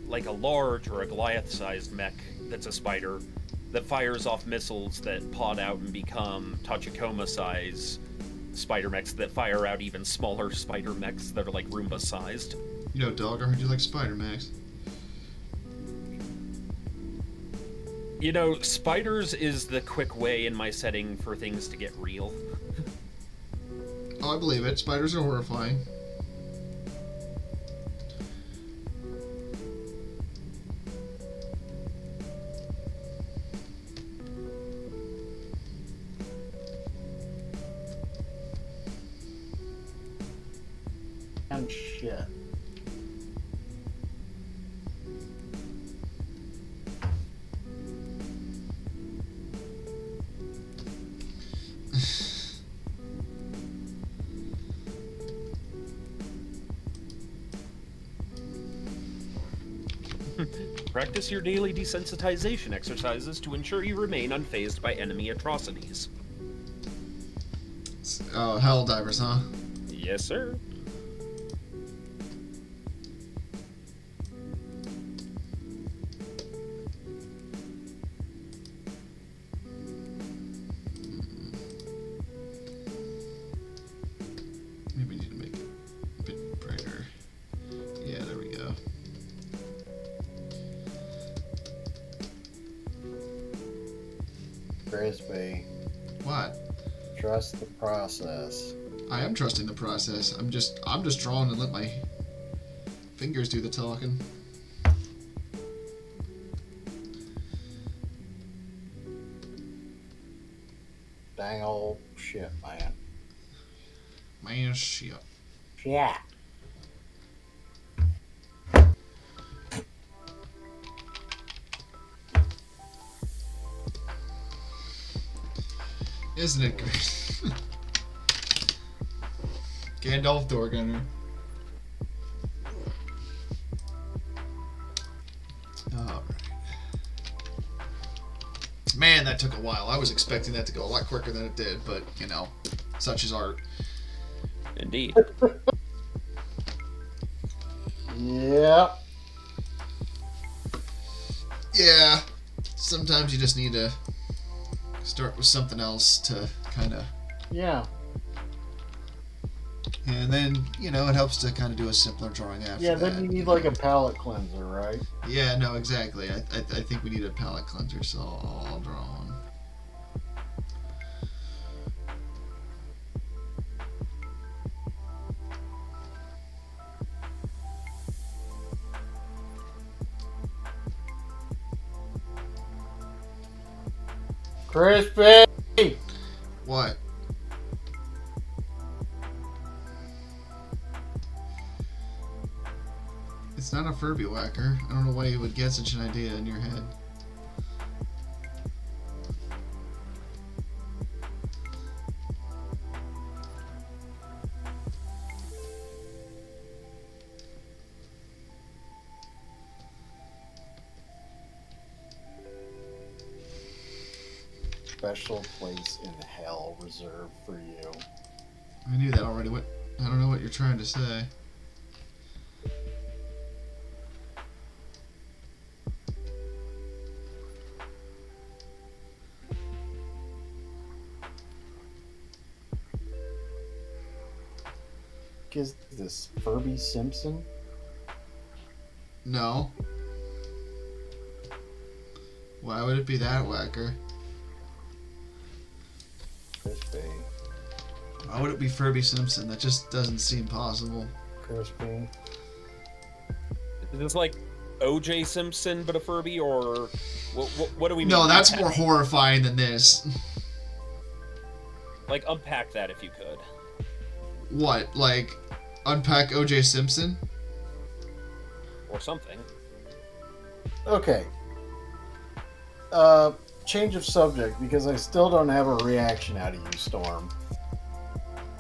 like a large or a Goliath-sized mech that's a spider that fires off missiles that pod out and become Tachikoma-sized spider mechs that fire out even smaller spider mechs that are like Roomba-sized. You know, dog, I heard you like Spider-Max. You know, spiders is the quick way in my setting for things to get real. Oh, I believe it. Spiders are horrifying. And shit. Practice your daily desensitization exercises to ensure you remain unfazed by enemy atrocities. Oh, hell divers, huh? Yes, sir. Maybe we need to make it a bit brighter. Yeah, there we go. Krispy, What? trust the process. I am trusting the process. I'm just drawing and let my fingers do the talking. Dang old shit, man. Man, shit. Yeah. Isn't it great? Gandalf Doorgunner. Alright. Man, that took a while. I was expecting that to go a lot quicker than it did, but, you know, such is art. Indeed. Yep. Yeah, sometimes you just need to start with something else to kind of... Yeah. And then, you know, it helps to kind of do a simpler drawing after Yeah, that. then you need like a palette cleanser, right? Yeah, no, exactly. I think we need a palette cleanser, so I'll draw one. Krispy! What? It's not a Furby whacker. I don't know why you would get such an idea in your head. Special place in hell reserved for you. I knew that already. What? I don't know what you're trying to say. Is this Furby Simpson? No. Why would it be that whacker? Krispy. Why would it be Furby Simpson? That just doesn't seem possible. Krispy. Is this like O.J. Simpson but a Furby, or what do we mean? No, that's more horrifying than this. Like, unpack that if you could. What? Like, unpack O.J. Simpson? Or something. Okay. change of subject because I still don't have a reaction out of you, Storm.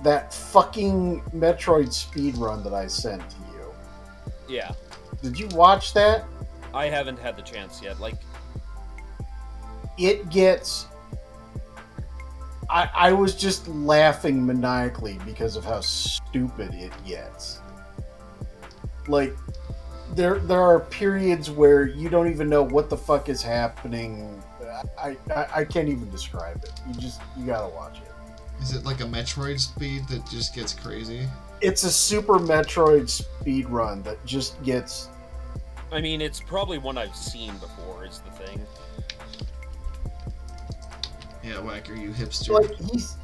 That fucking Metroid speedrun that I sent to you. Yeah. Did you watch that? I haven't had the chance yet. Like, it gets... I was just laughing maniacally because of how stupid it gets. Like, there are periods where you don't even know what the fuck is happening. I can't even describe it. You gotta watch it. Is it like a Metroid speed that just gets crazy? It's a Super Metroid speed run that just gets... I mean, it's probably one I've seen before, is the thing. Yeah, Whacker, you hipster. Like, he's...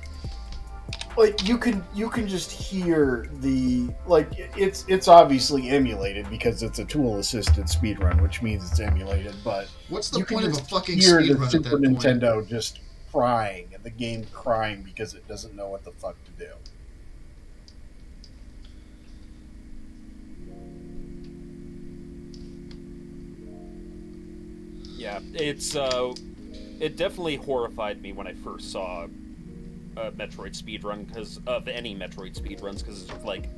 Like, you can just hear the... Like, it's obviously emulated because it's a tool-assisted speedrun, which means it's emulated, but... What's the point of a fucking hear speedrun the at Super that point? Nintendo just crying, and the game crying because it doesn't know what the fuck to do. Yeah, it definitely horrified me when I first saw a Metroid speedrun, because of any Metroid speedruns, because it's like,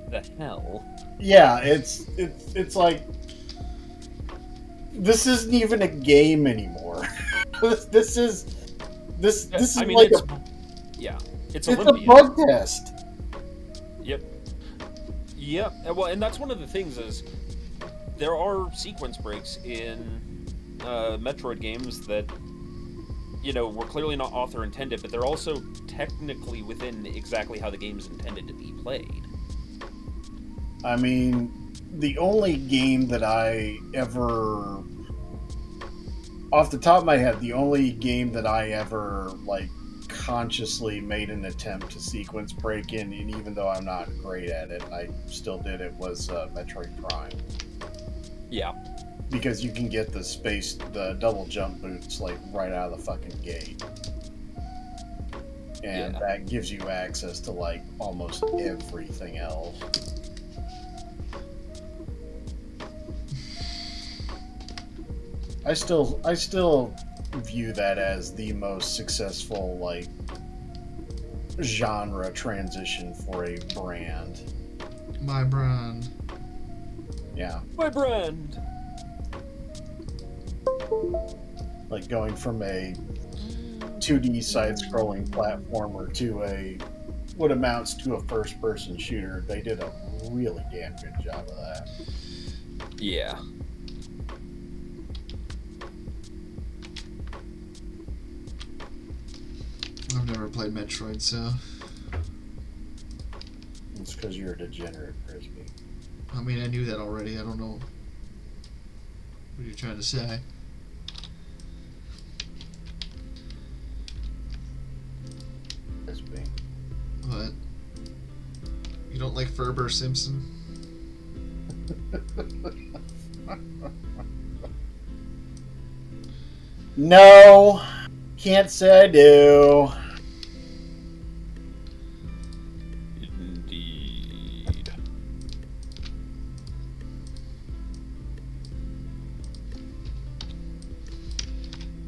the hell? Yeah, it's like, this isn't even a game anymore. this is I mean, like it's a Olympian. bug test. Yep. Well, and that's one of the things is there are sequence breaks in Metroid games that, you know, were clearly not author intended, but they're also technically within exactly how the game's intended to be played. I mean, the only game that I ever, off the top of my head, the only game that I ever, like, consciously made an attempt to sequence break in, and even though I'm not great at it, I still did it, was Metroid Prime. Yeah. Because you can get the double jump boots, like, right out of the fucking gate. And that gives you access to, like, almost everything else. I still view that as the most successful, like, genre transition for a brand. My brand. Yeah. My brand! Like, going from a 2D side-scrolling platformer to a what amounts to a first-person shooter. They did a really damn good job of that. Yeah. I've never played Metroid, so... It's because you're a degenerate, Krispy. I mean, I knew that already. I don't know what you're trying to say. Krispy. What? You don't like Ferber Simpson? No! Can't say I do. Indeed.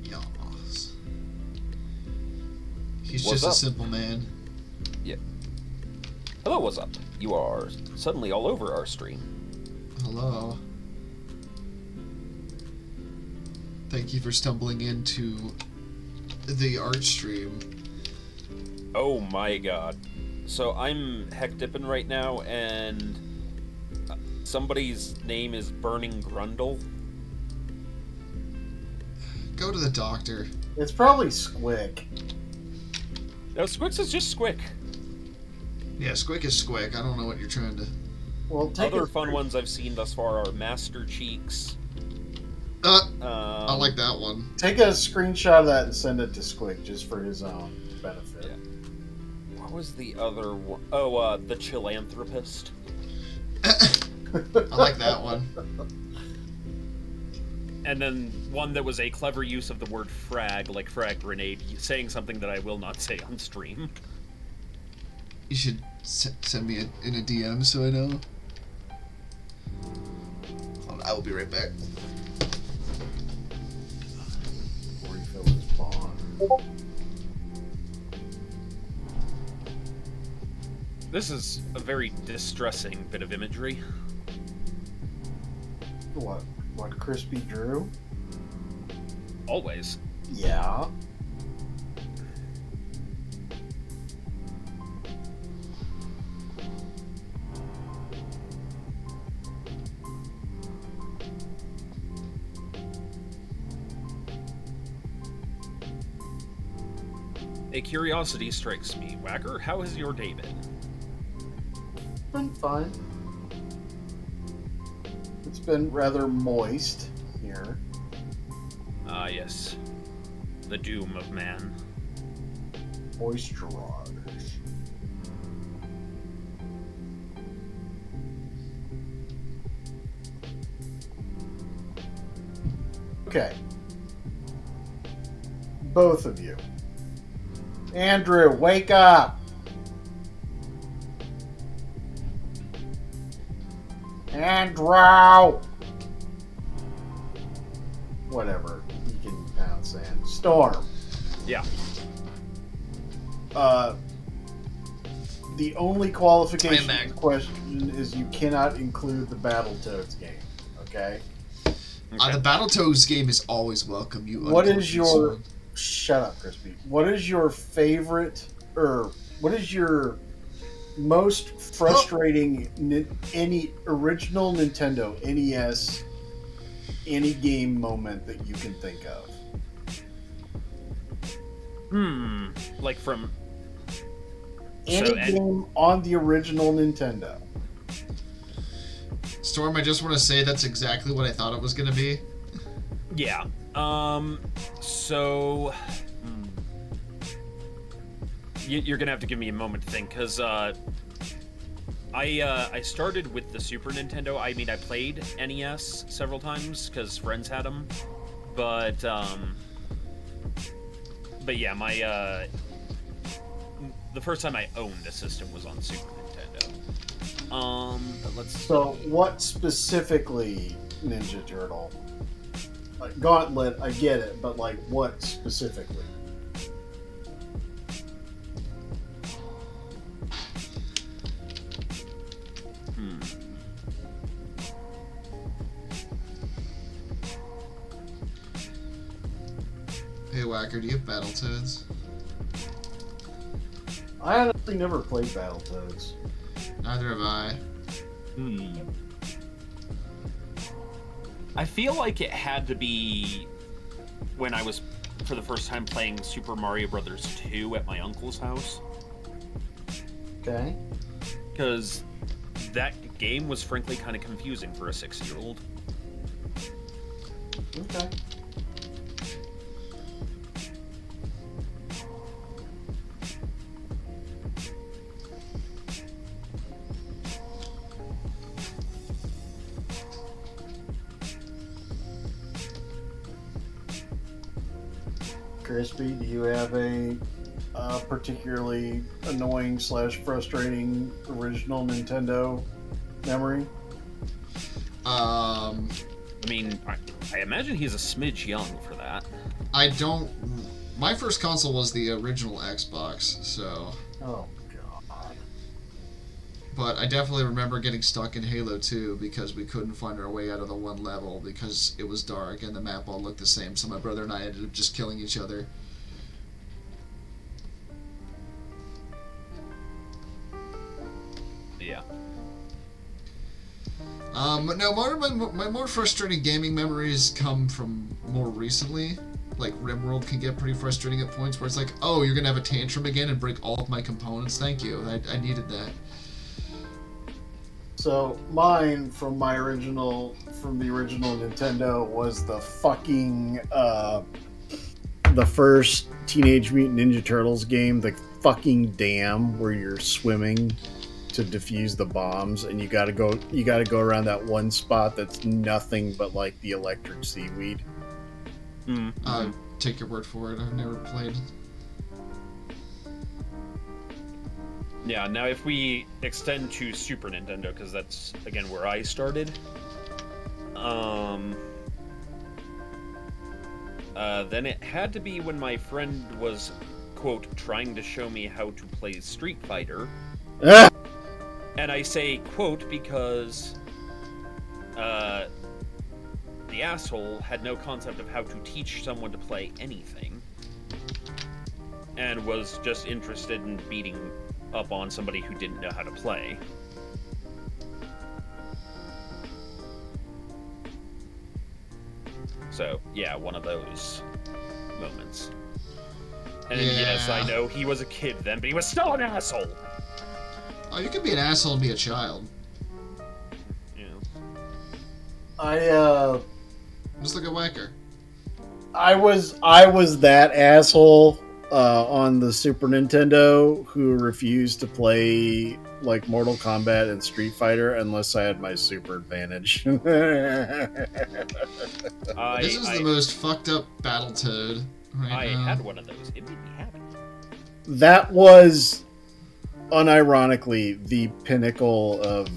Yas. He's What's just up? a simple man. Yeah. Hello, what's up? You are suddenly all over our stream. Hello. Thank you for stumbling into the art stream. Oh my god. So I'm heck dipping right now, and somebody's name is Burning Grundle. Go to the doctor. It's probably Squick. No, Squix is just Squick. Yeah, Squick is Squick. I don't know what you're trying to... Well, Other fun ones I've seen thus far are Master Cheeks. I like that one. Take a screenshot of that and send it to Squick just for his own benefit. Yeah. What was the other one? Oh, the Chilanthropist. I like that one. And then one that was a clever use of the word frag, like frag grenade, saying something that I will not say on stream. You should send me in a DM so I know. Hold on, I will be right back. This is a very distressing bit of imagery. What Crispy drew? Always. Yeah. A curiosity strikes me. Whacker, how has your day been? Been fine. It's been rather moist here. Ah, yes. The doom of man. Moisturized. Okay. Both of you. Andrew, wake up! Andrew! Whatever. You can pound sand. Storm. Yeah. The only qualification to the question is you cannot include the Battletoads game. Okay? The Battletoads game is always welcome. What is your... Shut up, Crispy. What is your favorite... what is your most frustrating any original Nintendo NES any game moment that you can think of? Like from... Any game on the original Nintendo. Storm, I just want to say that's exactly what I thought it was going to be. Yeah. So... You're going to have to give me a moment to think, because, I started with the Super Nintendo. I mean, I played NES several times, because friends had them. But yeah, the first time I owned a system was on Super Nintendo. But let's... So, what specifically Ninja Turtle? Like, Gauntlet, I get it, but, like, what specifically? Hey, Whacker, do you have Battletoads? I honestly never played Battletoads. Neither have I. I feel like it had to be when I was, for the first time, playing Super Mario Brothers 2 at my uncle's house. Okay. Because that game was frankly kind of confusing for a 6-year-old. Okay. Crispy, do you have a particularly annoying / frustrating original Nintendo memory? I mean, I imagine he's a smidge young for that. I don't... My first console was the original Xbox, so... Oh, God. But I definitely remember getting stuck in Halo 2 because we couldn't find our way out of the one level because it was dark and the map all looked the same, so my brother and I ended up just killing each other. Yeah. But no, my more frustrating gaming memories come from more recently. Like, RimWorld can get pretty frustrating at points where it's like, oh, you're gonna have a tantrum again and break all of my components? Thank you. I needed that. So mine from the original Nintendo was the fucking the first Teenage Mutant Ninja Turtles game, the fucking dam where you're swimming to defuse the bombs, and you gotta go around that one spot that's nothing but like the electric seaweed. I'll take your word for it. I've never played. Yeah, now if we extend to Super Nintendo, because that's, again, where I started, Then it had to be when my friend was, quote, trying to show me how to play Street Fighter. Ah! And I say, quote, because the asshole had no concept of how to teach someone to play anything. And was just interested in beating up on somebody who didn't know how to play. So, yeah, one of those moments. And yes, I know he was a kid then, but he was still an asshole! Oh, you can be an asshole and be a child. Yeah. Just like a whacker. I was that asshole on the Super Nintendo who refused to play like Mortal Kombat and Street Fighter unless I had my Super Advantage. This is the most fucked up Battletoad right now. I had one of those. It made me happy. That was unironically the pinnacle of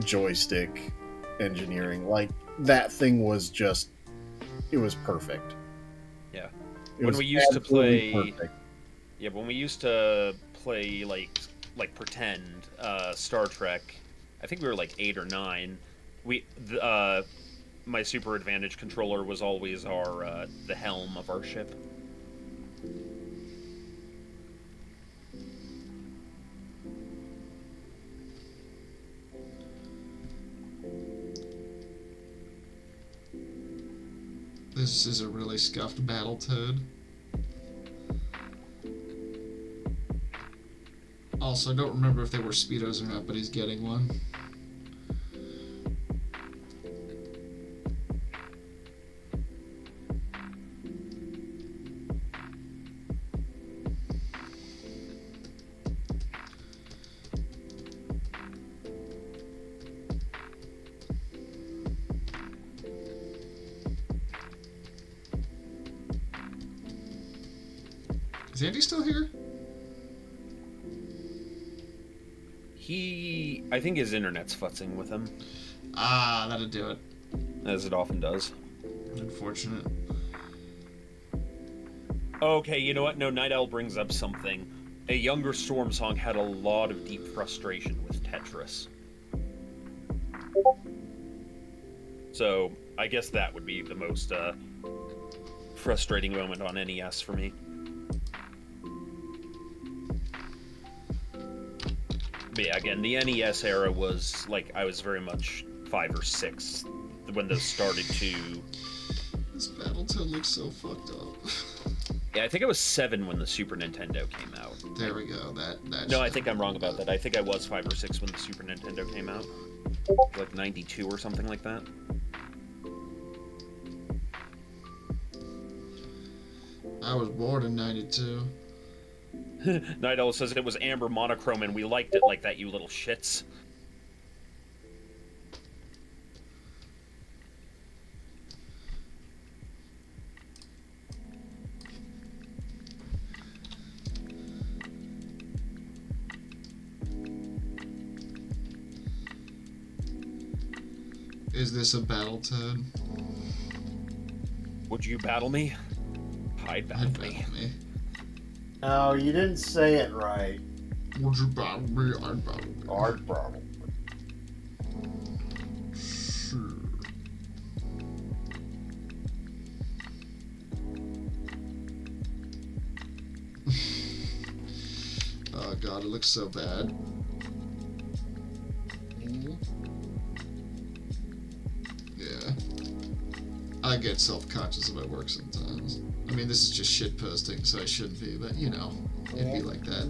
joystick engineering. Like, that thing was just, it was perfect. Yeah. It When was we used to play, perfect. yeah, when we used to play like pretend Star Trek, I think we were like 8 or 9. My Super Advantage controller was always the helm of our ship. This is a really scuffed Battletoad. Also, I don't remember if they were Speedos or not, but he's getting one. Is Andy still here? I think his internet's futzing with him, Ah, that'd do it. as it often does. Unfortunate. Okay, you know what? No, Night Owl brings up something. A younger Storm Song had a lot of deep frustration with Tetris. So, I guess that would be the most frustrating moment on NES for me. But yeah, again, the NES era was, like, I was very much 5 or 6 when those started to... This Battletoad looks so fucked up. Yeah, I think I was 7 when the Super Nintendo came out. There we go. That. No, I think I'm wrong about that. I think I was 5 or 6 when the Super Nintendo came out. Like 92 or something like that. I was born in 92. Night Owl says it was amber monochrome and we liked it like that, you little shits. Is this a Battletoad? Would you battle me? I'd battle me. No, you didn't say it right. Would you battle me? I'd battle me. Hard problem. Sure. Oh god, it looks so bad. Yeah. I get self-conscious of my work sometimes. I mean, this is just shit posting, so I shouldn't be, but you know, it'd be like that.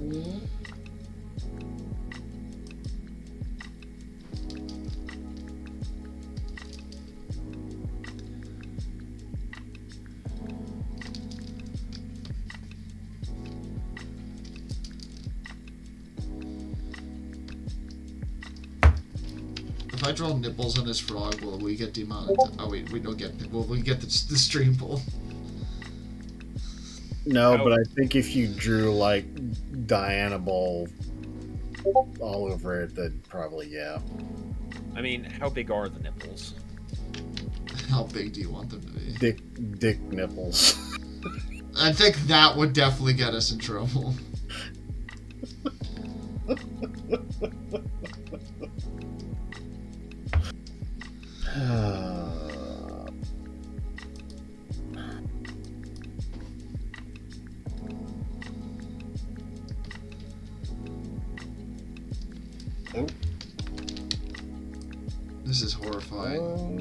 If I draw nipples on this frog, will we get demonetized? Oh wait, we don't get. Will we get the stream pull? No, but I think if you drew like Diana Ball all over it, then probably yeah. I mean, how big are the nipples? How big do you want them to be? Dick nipples. I think that would definitely get us in trouble. Oh. This is horrifying.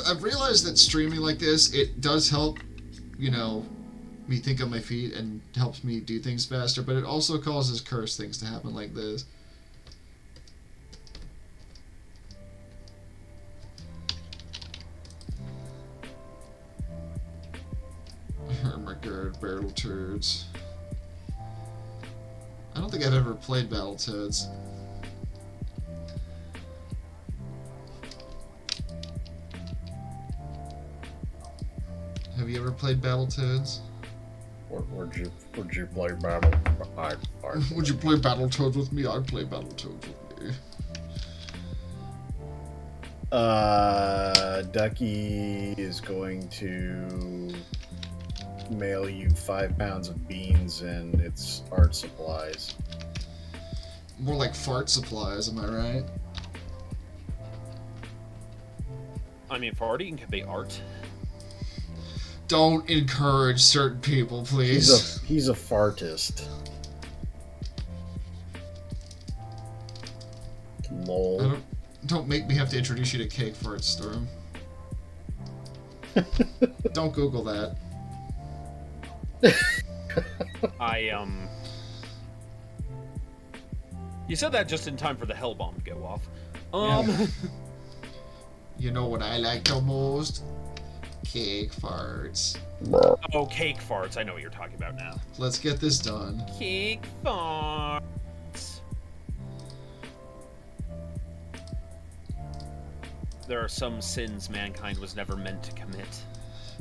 I've realized that streaming like this, it does help, you know, me think on my feet and helps me do things faster, but it also causes cursed things to happen like this. Oh my god, Battletoads. I don't think I've ever played Battletoads. Have you ever played Battletoads? Would you play Battle? Would you play Battletoads with me? I'd play Battletoads with me. Ducky is going to mail you 5 pounds of beans and its art supplies. More like fart supplies, am I right? I mean, farting can be art. Don't encourage certain people, please. He's a fartist. Lol. Don't make me have to introduce you to cake farts, Storm. Don't Google that. You said that just in time for the hell bomb to go off. Yeah. You know what I like the most? Cake farts. Oh, cake farts. I know what you're talking about now. Let's get this done. Cake farts. There are some sins mankind was never meant to commit.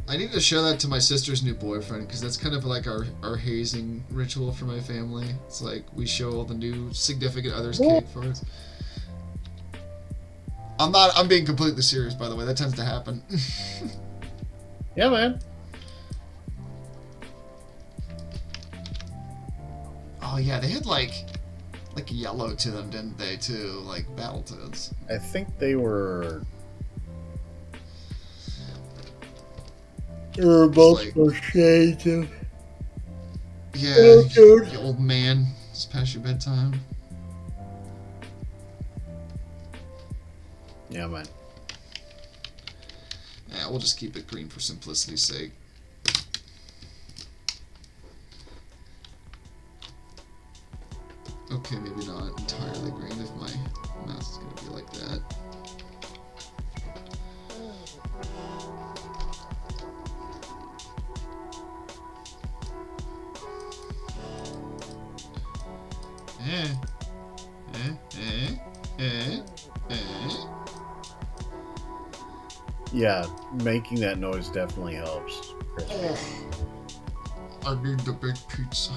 I need to show that to my sister's new boyfriend, because that's kind of like our hazing ritual for my family. It's like we show all the new significant others cake farts. I'm being completely serious, by the way. That tends to happen. Yeah, man. Oh yeah, they had like yellow to them, didn't they? Too, like Battletoads. I think they were. They were both shades of. Yeah, you old man. It's past your bedtime. Yeah, man. Yeah, we'll just keep it green for simplicity's sake. Okay, maybe not entirely green if my mouse is going to be like that. Yeah, making that noise definitely helps. I need the big pizza.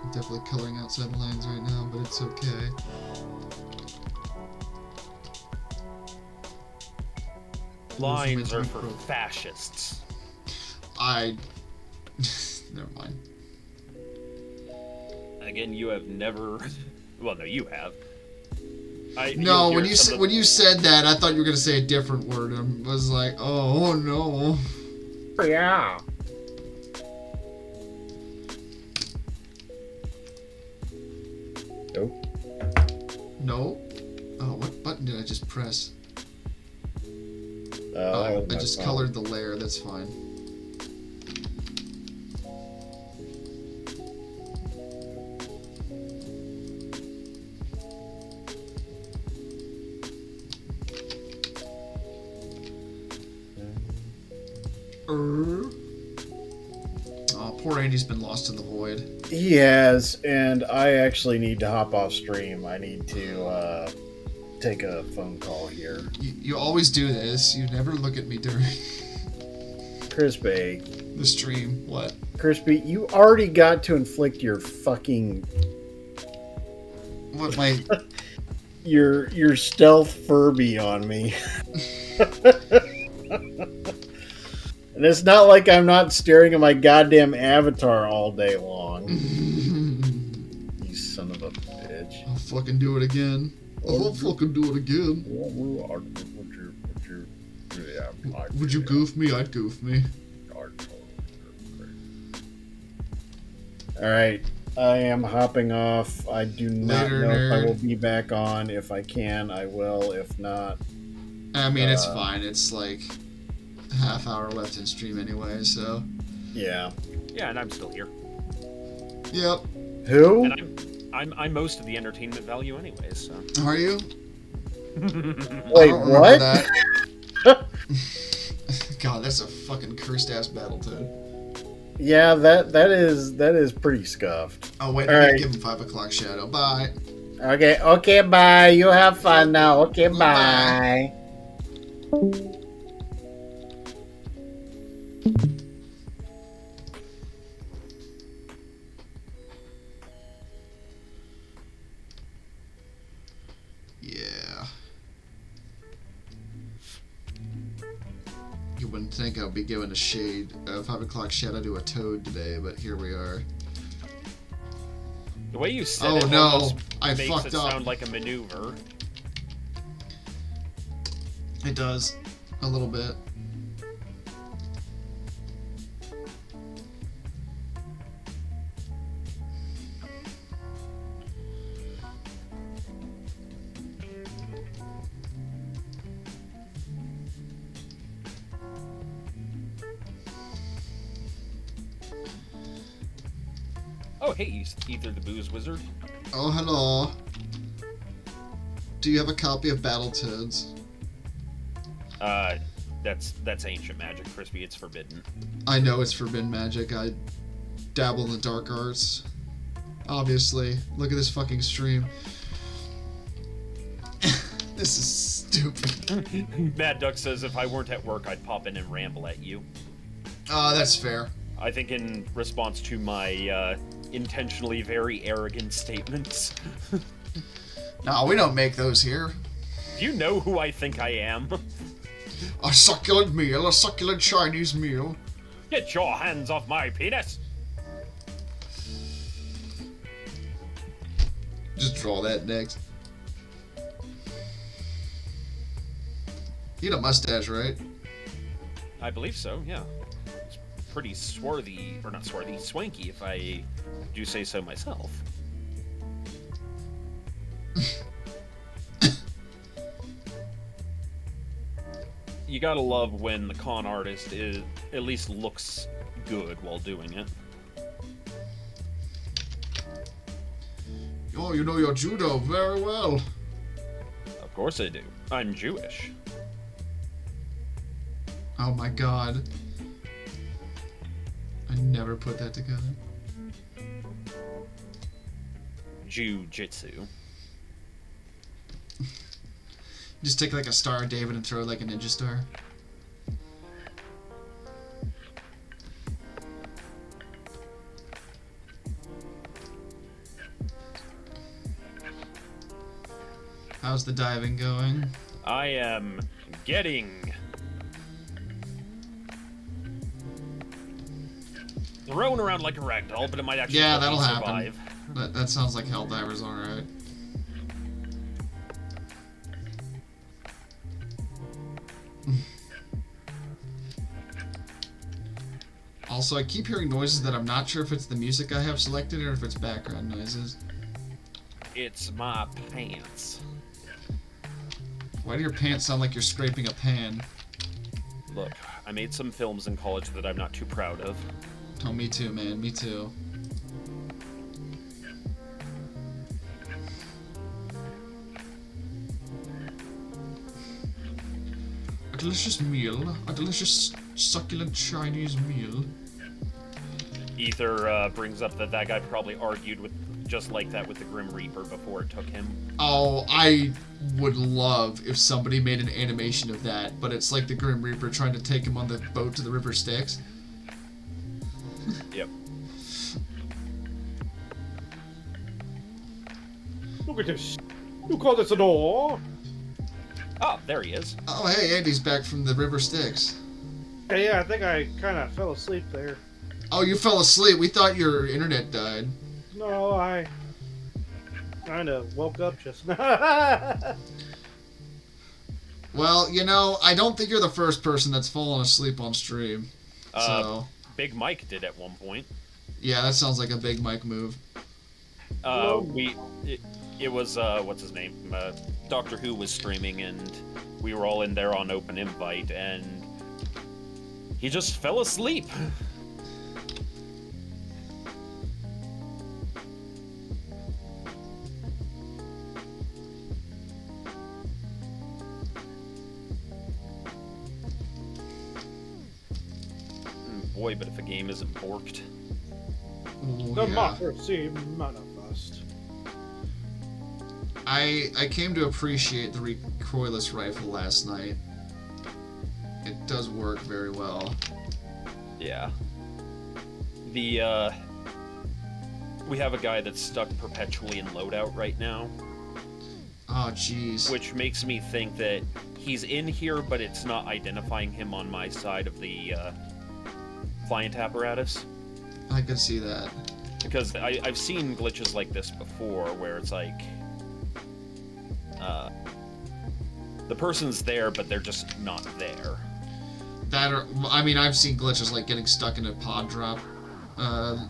I'm definitely coloring outside the lines right now, but it's okay. Lines are for fascists. Never mind. Again, you have never. Well, no, you have. No, when you said that, I thought you were gonna say a different word. I was like, oh no. Yeah. Nope. No. Oh, what button did I just press? I just colored the layer. That's fine. Oh, Poor Andy's been lost in the void. He has, and I actually need to hop off stream. I need to take a phone call here. You always do this. You never look at me during Crispy. the stream. What? Crispy, you already got to inflict your fucking... What, my... your stealth Furby on me. And it's not like I'm not staring at my goddamn avatar all day long. You son of a bitch. I'll fucking do it again. I'll fucking do it again. Would you goof me? I'd goof me. Alright. I am hopping off. I do not Later, know if I nerd. will be back on. If I can, I will. If not... I mean, it's fine. It's like a half hour left in stream anyway, so... Yeah. Yeah, and I'm still here. Yep. Who? And I'm most of the entertainment value anyways, so. Are you? Wait, I don't remember what? that. God, that's a fucking cursed ass Battletoad. Yeah, that is pretty scuffed. Oh wait, All I'm gonna right. give him 5 o'clock shadow. Bye. Okay, bye. You have fun now. Okay, bye. Yeah. You wouldn't think I'd be giving a shade 5 o'clock shadow to a toad today, but here we are. The way you said Oh it no, almost I makes fucked it up. sound like a maneuver. It does. A little bit. Oh, hey, Ether the Booze Wizard. Oh, hello. Do you have a copy of Battletoads? That's ancient magic, Crispy. It's forbidden. I know it's forbidden magic. I dabble in the dark arts. Obviously. Look at this fucking stream. This is stupid. Mad Duck says if I weren't at work, I'd pop in and ramble at you. That's fair. I think in response to my intentionally very arrogant statements. No, we don't make those here. Do you know who I think I am? A succulent meal, a succulent Chinese meal. Get your hands off my penis! Just draw that next. You had a mustache, right? I believe so, yeah. It's pretty swarthy, or not swarthy, swanky if I do say so myself. You gotta love when the con artist at least looks good while doing it. Oh, you know your judo very well. Of course I do. I'm Jewish. Oh my god. I never put that together. Jiu-jitsu. Just take like a Star of David and throw it like a ninja star. How's the diving going? I am getting thrown around like a ragdoll, but it might actually Yeah, help me that'll survive. happen. That sounds like Helldivers, alright. Also, I keep hearing noises that I'm not sure if it's the music I have selected or if it's background noises. It's my pants. Why do your pants sound like you're scraping a pan? Look, I made some films in college that I'm not too proud of. Oh, me too, man. Me too. A delicious meal. A delicious, succulent Chinese meal. Ether brings up that guy probably argued with just like that with the Grim Reaper before it took him. Oh, I would love if somebody made an animation of that, but it's like the Grim Reaper trying to take him on the boat to the river Styx. Yep. Look at this. You call this a door? Oh, there he is. Oh, hey, Andy's back from the river Styx. Hey, yeah, I think I kind of fell asleep there. Oh, you fell asleep. We thought your internet died. No, I kind of woke up just now. Well, you know, I don't think you're the first person that's fallen asleep on stream. So, Big Mike did at one point. yeah, that sounds like a Big Mike move. It was what's his name? Doctor Who was streaming, and we were all in there on open invite, and he just fell asleep. Boy, but if a game isn't borked. Ooh, Democracy manifest. I came to appreciate the recoilless rifle last night. It does work very well. Yeah. We have a guy that's stuck perpetually in loadout right now. Oh, jeez. Which makes me think that he's in here, but it's not identifying him on my side of the client apparatus. I could see that. Because I've seen glitches like this before, where it's like the person's there, but they're just not there. I mean, I've seen glitches like getting stuck in a pod drop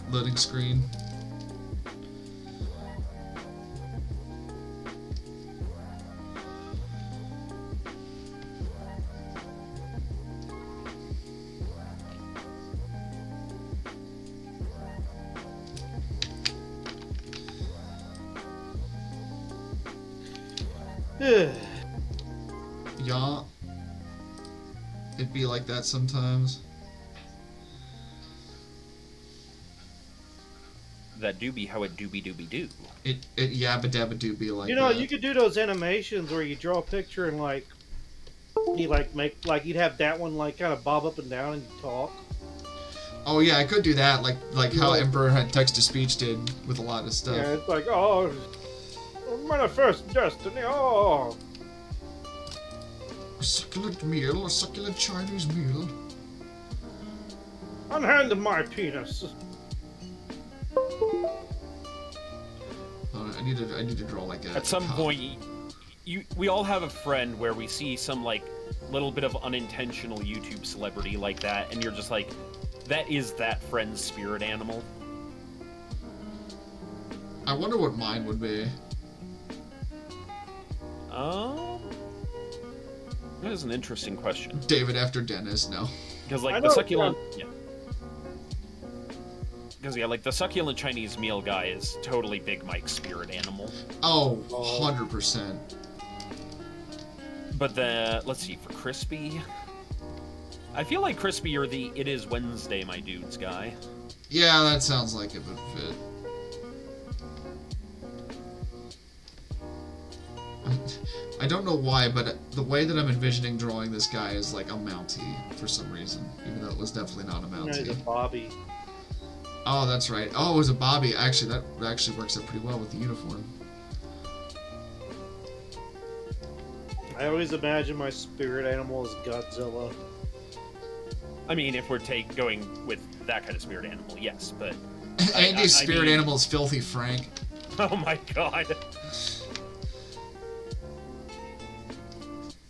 loading screen. Yeah. It'd be like that sometimes. That do be how it doobie-doobie-doo. It yabba dabba do be like You know, that. you could do those animations where you draw a picture and like you like make like you'd have that one like kind of bob up and down and you talk. Oh yeah, I could do that, like how Emperor had text to speech did with a lot of stuff. Yeah, it's like manifest destiny. Oh, A succulent meal, a succulent Chinese meal. unhand my penis. I need to draw like a. At some point, we all have a friend where we see some like little bit of unintentional YouTube celebrity like that, and you're just like, that is that friend's spirit animal. I wonder what mine would be. That is an interesting question. David after Dennis, no. Because like the succulent, yeah. Because yeah, like the succulent Chinese meal guy is totally Big Mike's spirit animal. Oh, 100%. But let's see, for Krispy, I feel like Krispy, you're the "It is Wednesday, my dudes" guy. Yeah, that sounds like it would fit. I don't know why, but the way that I'm envisioning drawing this guy is like a Mountie for some reason, even though it was definitely not a Mountie. He's a Bobby. Oh, that's right. Oh, it was a Bobby. Actually, that actually works out pretty well with the uniform. I always imagine my spirit animal as Godzilla. I mean, if we're going with that kind of spirit animal, yes, but... Andy's spirit animal is Filthy Frank. Oh my god.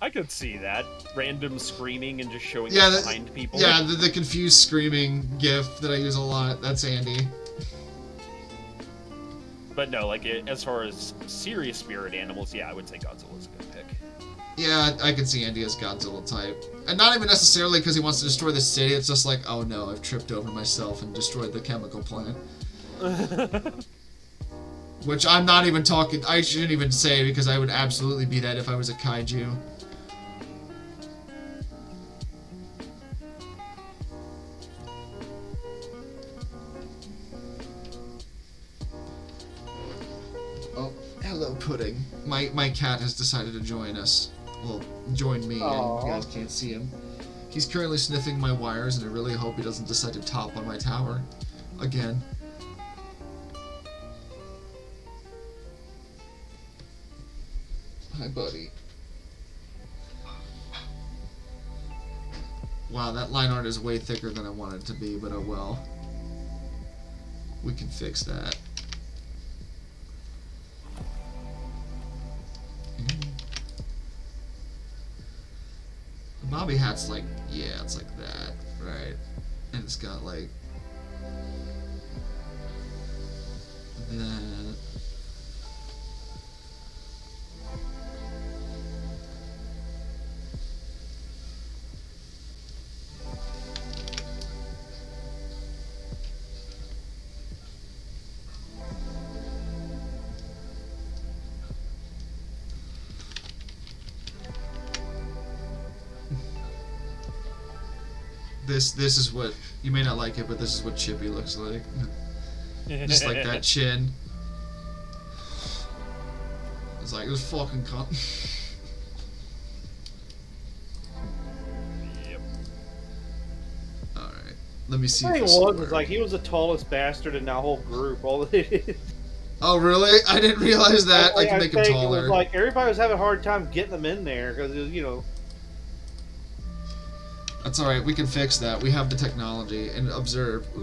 I could see that. Random screaming and just showing up behind people. Yeah, the confused screaming gif that I use a lot. That's Andy. But no, like, as far as serious spirit animals, yeah, I would say Godzilla's a good pick. Yeah, I could see Andy as Godzilla type. And not even necessarily because he wants to destroy the city, it's just like, oh no, I've tripped over myself and destroyed the chemical plant. Which I'm not even talking, I shouldn't even say because I would absolutely be that if I was a kaiju. Oh, hello, Pudding. My cat has decided to join us. Well, join me, and you guys can't see him. He's currently sniffing my wires, and I really hope he doesn't decide to top on my tower again. Hi, buddy. Wow, that line art is way thicker than I wanted it to be, but oh well. We can fix that. The Bobby hat's like, yeah, it's like that, right? And it's got like that. This is what, you may not like it, but this is what Chippy looks like. Just like that chin. It's like, this fucking cunt. Yep. Alright. Let me see. The thing was like he was the tallest bastard in that whole group. All Oh really? I didn't realize that. I can make him think taller. It was like everybody was having a hard time getting them in there because you know. That's alright, we can fix that. We have the technology. And observe. Oh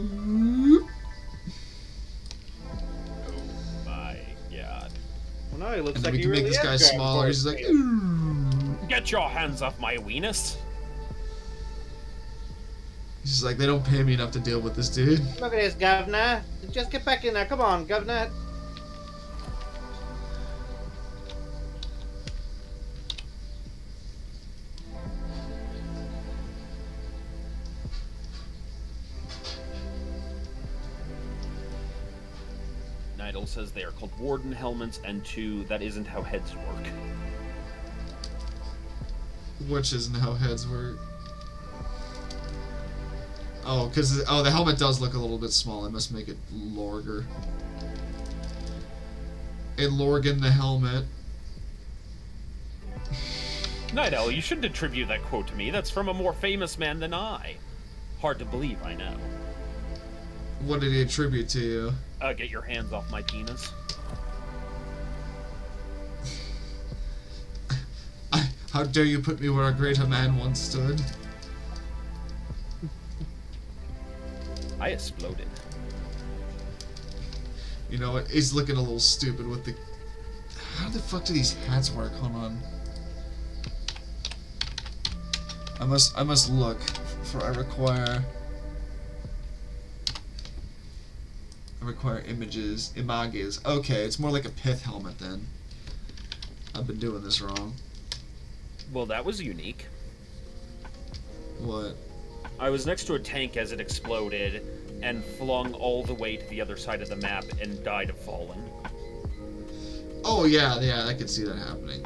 my god. Well, no, he looks And then like we he can really make this guy has smaller. He's like, Get your hands off my weenus. he's just like, they don't pay me enough to deal with this dude. Look at this, governor. Just get back in there. Come on, governor. Nidal says they are called warden helmets, and 2, that isn't how heads work. Which isn't how heads work. Oh, because the helmet does look a little bit small. I must make it Lorger. A Lorgan the helmet. Nidal, you shouldn't attribute that quote to me. That's from a more famous man than I. Hard to believe, I know. What did he attribute to you? Get your hands off my penis. How dare you put me where a greater man once stood? I exploded. You know what? He's looking a little stupid with the... How the fuck do these hats work? Hold on. I must look, for I require images. Images. Okay, it's more like a pith helmet then. I've been doing this wrong. Well, that was unique. What? I was next to a tank as it exploded, and flung all the way to the other side of the map and died of falling. Oh yeah, I could see that happening.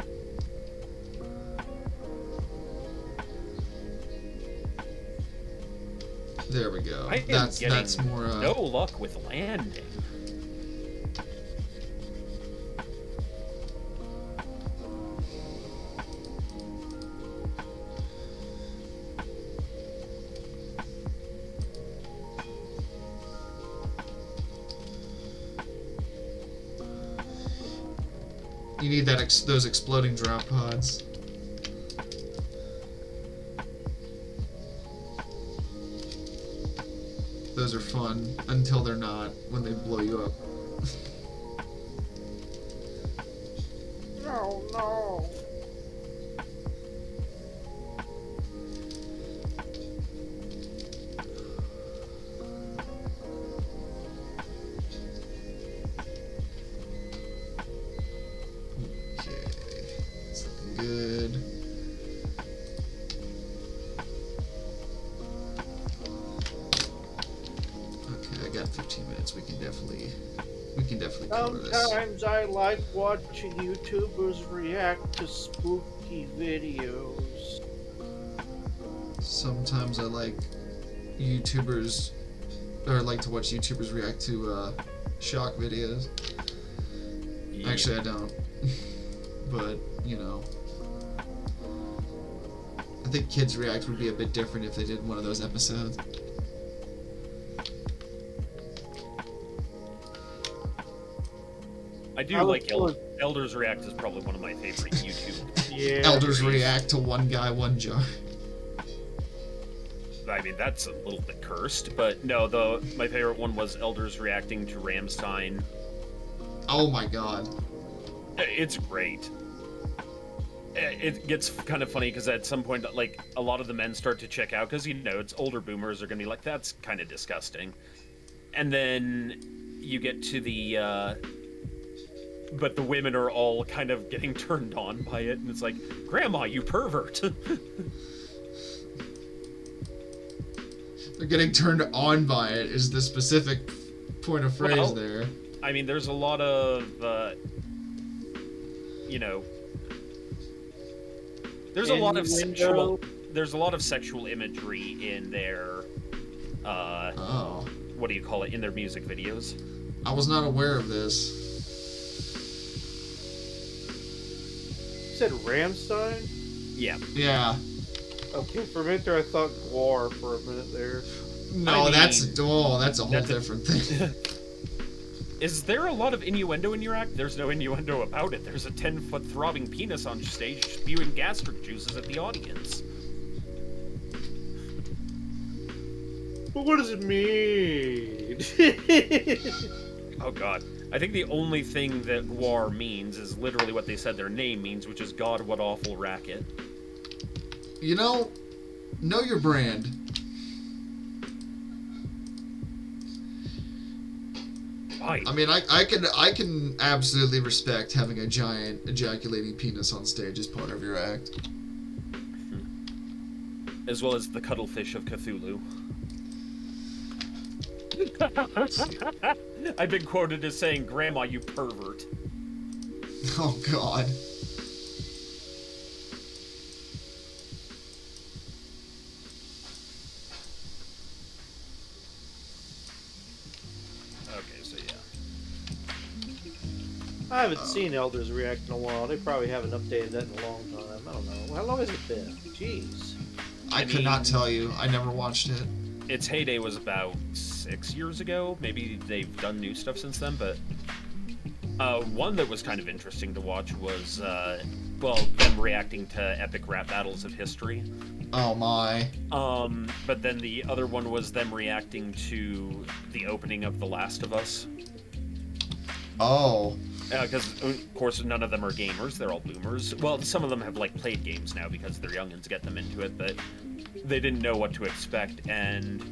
There we go. I am That's more. No luck with landing. You need that those exploding drop pods. Those are fun until they're not, when they blow you up. Oh no. Okay, it's looking good. Okay, I got 15 minutes. We can definitely cover this. Sometimes I like watching YouTubers react to spooky videos. Sometimes I like YouTubers, or like to watch YouTubers react to shock videos. Actually, I don't. But, you know. I think Kids React would be a bit different if they did one of those episodes. I do like Elders React is probably one of my favorite YouTube. Yeah. Elders React to One Guy, One Jar. I mean, that's a little bit cursed, but no, my favorite one was Elders reacting to Rammstein. Oh my god. It's great. It gets kind of funny because at some point, like, a lot of the men start to check out because, you know, it's older boomers are going to be like, that's kind of disgusting. And then you get to the, but the women are all kind of getting turned on by it, and it's like, Grandma, you pervert! They're getting turned on by it is the specific point of phrase there. I mean, there's a lot of, you know, there's a lot of sexual imagery in their, what do you call it, in their music videos. I was not aware of this. You said Rammstein? Yeah. Yeah. Okay, for a minute there I thought Guar for a minute there. No, that's a whole different thing. Is there a lot of innuendo in your act? There's no innuendo about it. There's a 10-foot throbbing penis on stage spewing gastric juices at the audience. But what does it mean? Oh god. I think the only thing that Guar means is literally what they said their name means, which is God, what awful racket. You know your brand. I mean, I can absolutely respect having a giant ejaculating penis on stage as part of your act. As well as the cuttlefish of Cthulhu. I've been quoted as saying, Grandma, you pervert. Oh, God. I haven't seen Elders React in a while. They probably haven't updated that in a long time. I don't know. How long has it been? Jeez. I could not tell you. I never watched it. Its heyday was about 6 years ago. Maybe they've done new stuff since then, but one that was kind of interesting to watch was, well, them reacting to epic rap battles of history. Oh my. But then the other one was them reacting to the opening of The Last of Us. Oh. Because, of course, none of them are gamers. They're all boomers. Well, some of them have, like, played games now because their youngins get them into it, but they didn't know what to expect, and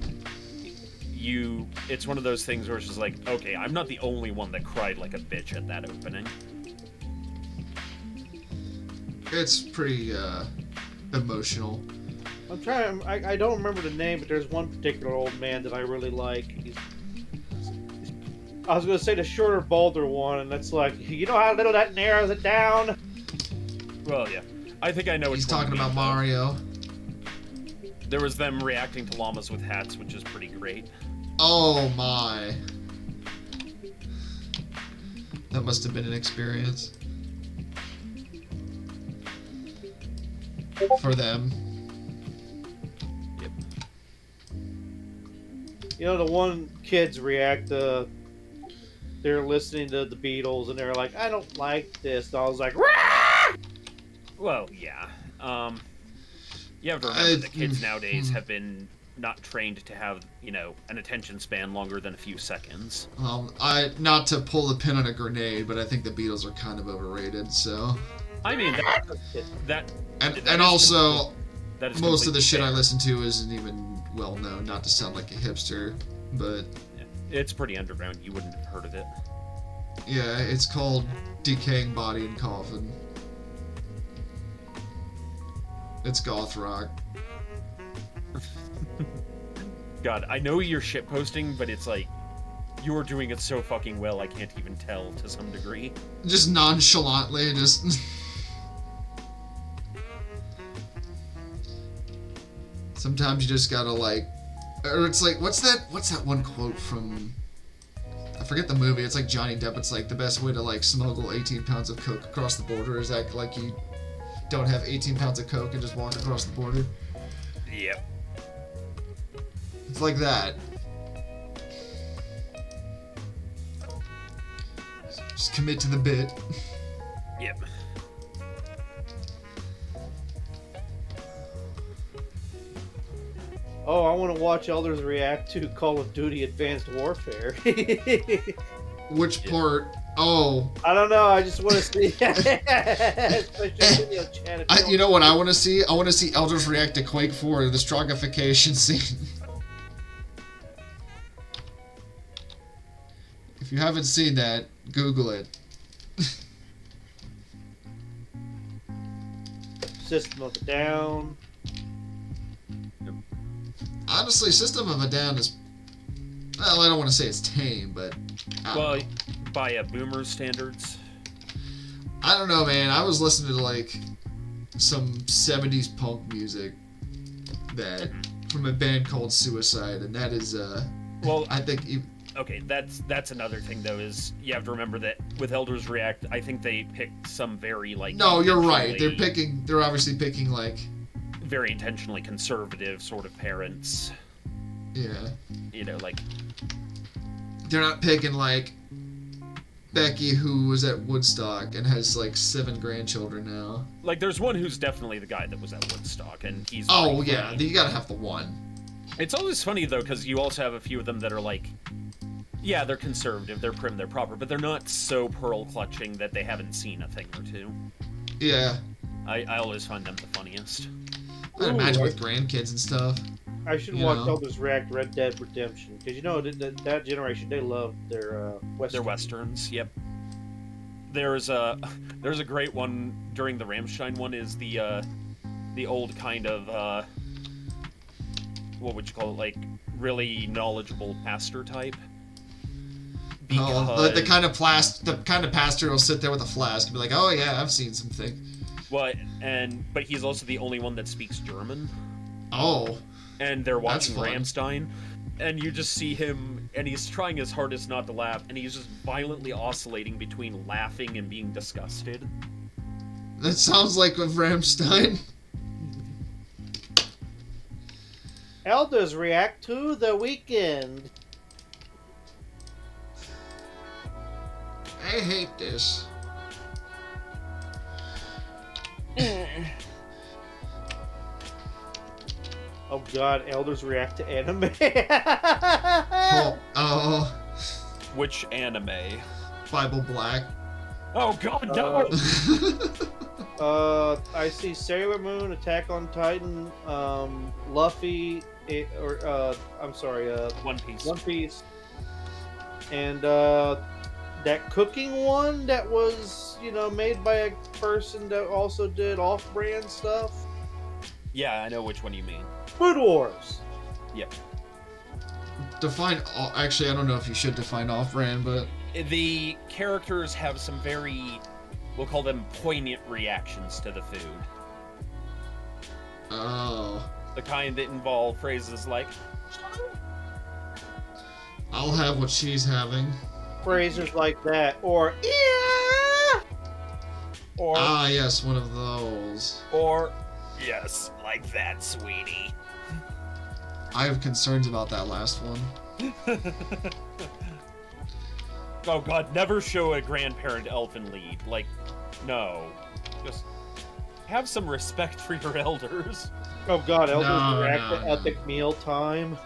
it's one of those things where it's just like, okay, I'm not the only one that cried like a bitch at that opening. It's pretty, emotional. I don't remember the name, but there's one particular old man that I really like. I was going to say the shorter, balder one, and that's like, you know how little that narrows it down? Well, yeah. I think I know what he's talking about Mario. There was them reacting to llamas with hats, which is pretty great. Oh my. That must have been an experience. For them. Yep. You know, the one kids react to... They're listening to the Beatles, and they're like, I don't like this. And I was like, Rah! Well, yeah. You have to remember that kids nowadays have been not trained to have, you know, an attention span longer than a few seconds. Not to pull the pin on a grenade, but I think the Beatles are kind of overrated, so... I mean, And also, most of the shit I listen to isn't even well known, not to sound like a hipster, but... It's pretty underground. You wouldn't have heard of it. Yeah, it's called Decaying Body and Coffin. It's goth rock. God, I know you're shitposting, but it's like, you're doing it so fucking well, I can't even tell to some degree. Just nonchalantly, just... Sometimes you just gotta, like... Or it's like, what's that one quote from... I forget the movie. It's like Johnny Depp. It's like the best way to like smuggle 18 pounds of coke across the border is act like you don't have 18 pounds of coke and just walk across the border. Yep. It's like that. Just commit to the bit. Yep. Oh, I want to watch elders react to Call of Duty Advanced Warfare. Which part? Oh. I don't know. I just want to see. Video chat You know what I want to see? I want to see elders react to Quake 4, the Strogification scene. If you haven't seen that, Google it. System of a Down. Honestly, System of a Down is... Well, I don't want to say it's tame, but... Well, by boomer standards. I don't know, man. I was listening to, like, some 70s punk music that... from a band called Suicide, and that is, Well, I think... Okay, that's another thing, though, is you have to remember that with Elders React, I think they picked some very, like... No, you're right. They're obviously picking, like... very intentionally conservative sort of parents. Yeah. You know, like... They're not picking, like, Becky, who was at Woodstock and has, like, 7 grandchildren now. Like, there's one who's definitely the guy that was at Woodstock, and he's... Oh, yeah. You gotta have the one. It's always funny, though, because you also have a few of them that are, like... Yeah, they're conservative, they're prim, they're proper, but they're not so pearl-clutching that they haven't seen a thing or two. Yeah. I always find them the funniest. I'd imagine with grandkids and stuff. I should watch Elders React Red Dead Redemption, because you know that generation, they love their westerns. Their westerns, yep. There's a great one during the Rammstein one is the old kind of what would you call it, like really knowledgeable pastor type. Because... the kind of pastor who'll sit there with a flask and be like, "Oh yeah, I've seen something." Well, but he's also the only one that speaks German. Oh. And they're watching Rammstein, and you just see him, and he's trying his hardest not to laugh, and he's just violently oscillating between laughing and being disgusted. That sounds like a Rammstein. Elders React to The Weekend. I hate this. Oh god, elders react to anime. Oh. Which anime? Bible Black. Oh god, no! I see Sailor Moon, Attack on Titan, Luffy, One Piece. One Piece. And that cooking one that was, made by a person that also did off-brand stuff. Yeah, I know which one you mean. Food Wars. Yep. Actually, I don't know if you should define off-brand, but... The characters have some very, we'll call them poignant reactions to the food. Oh. The kind that involve phrases like... I'll have what she's having. Phrases like that, or... Yeah! Or... Ah, yes, one of those. Or... Yes, like that, sweetie. I have concerns about that last one. Oh god, never show a grandparent elfin lead. Like, no. Just have some respect for your elders. Oh god, elders react to epic meal time.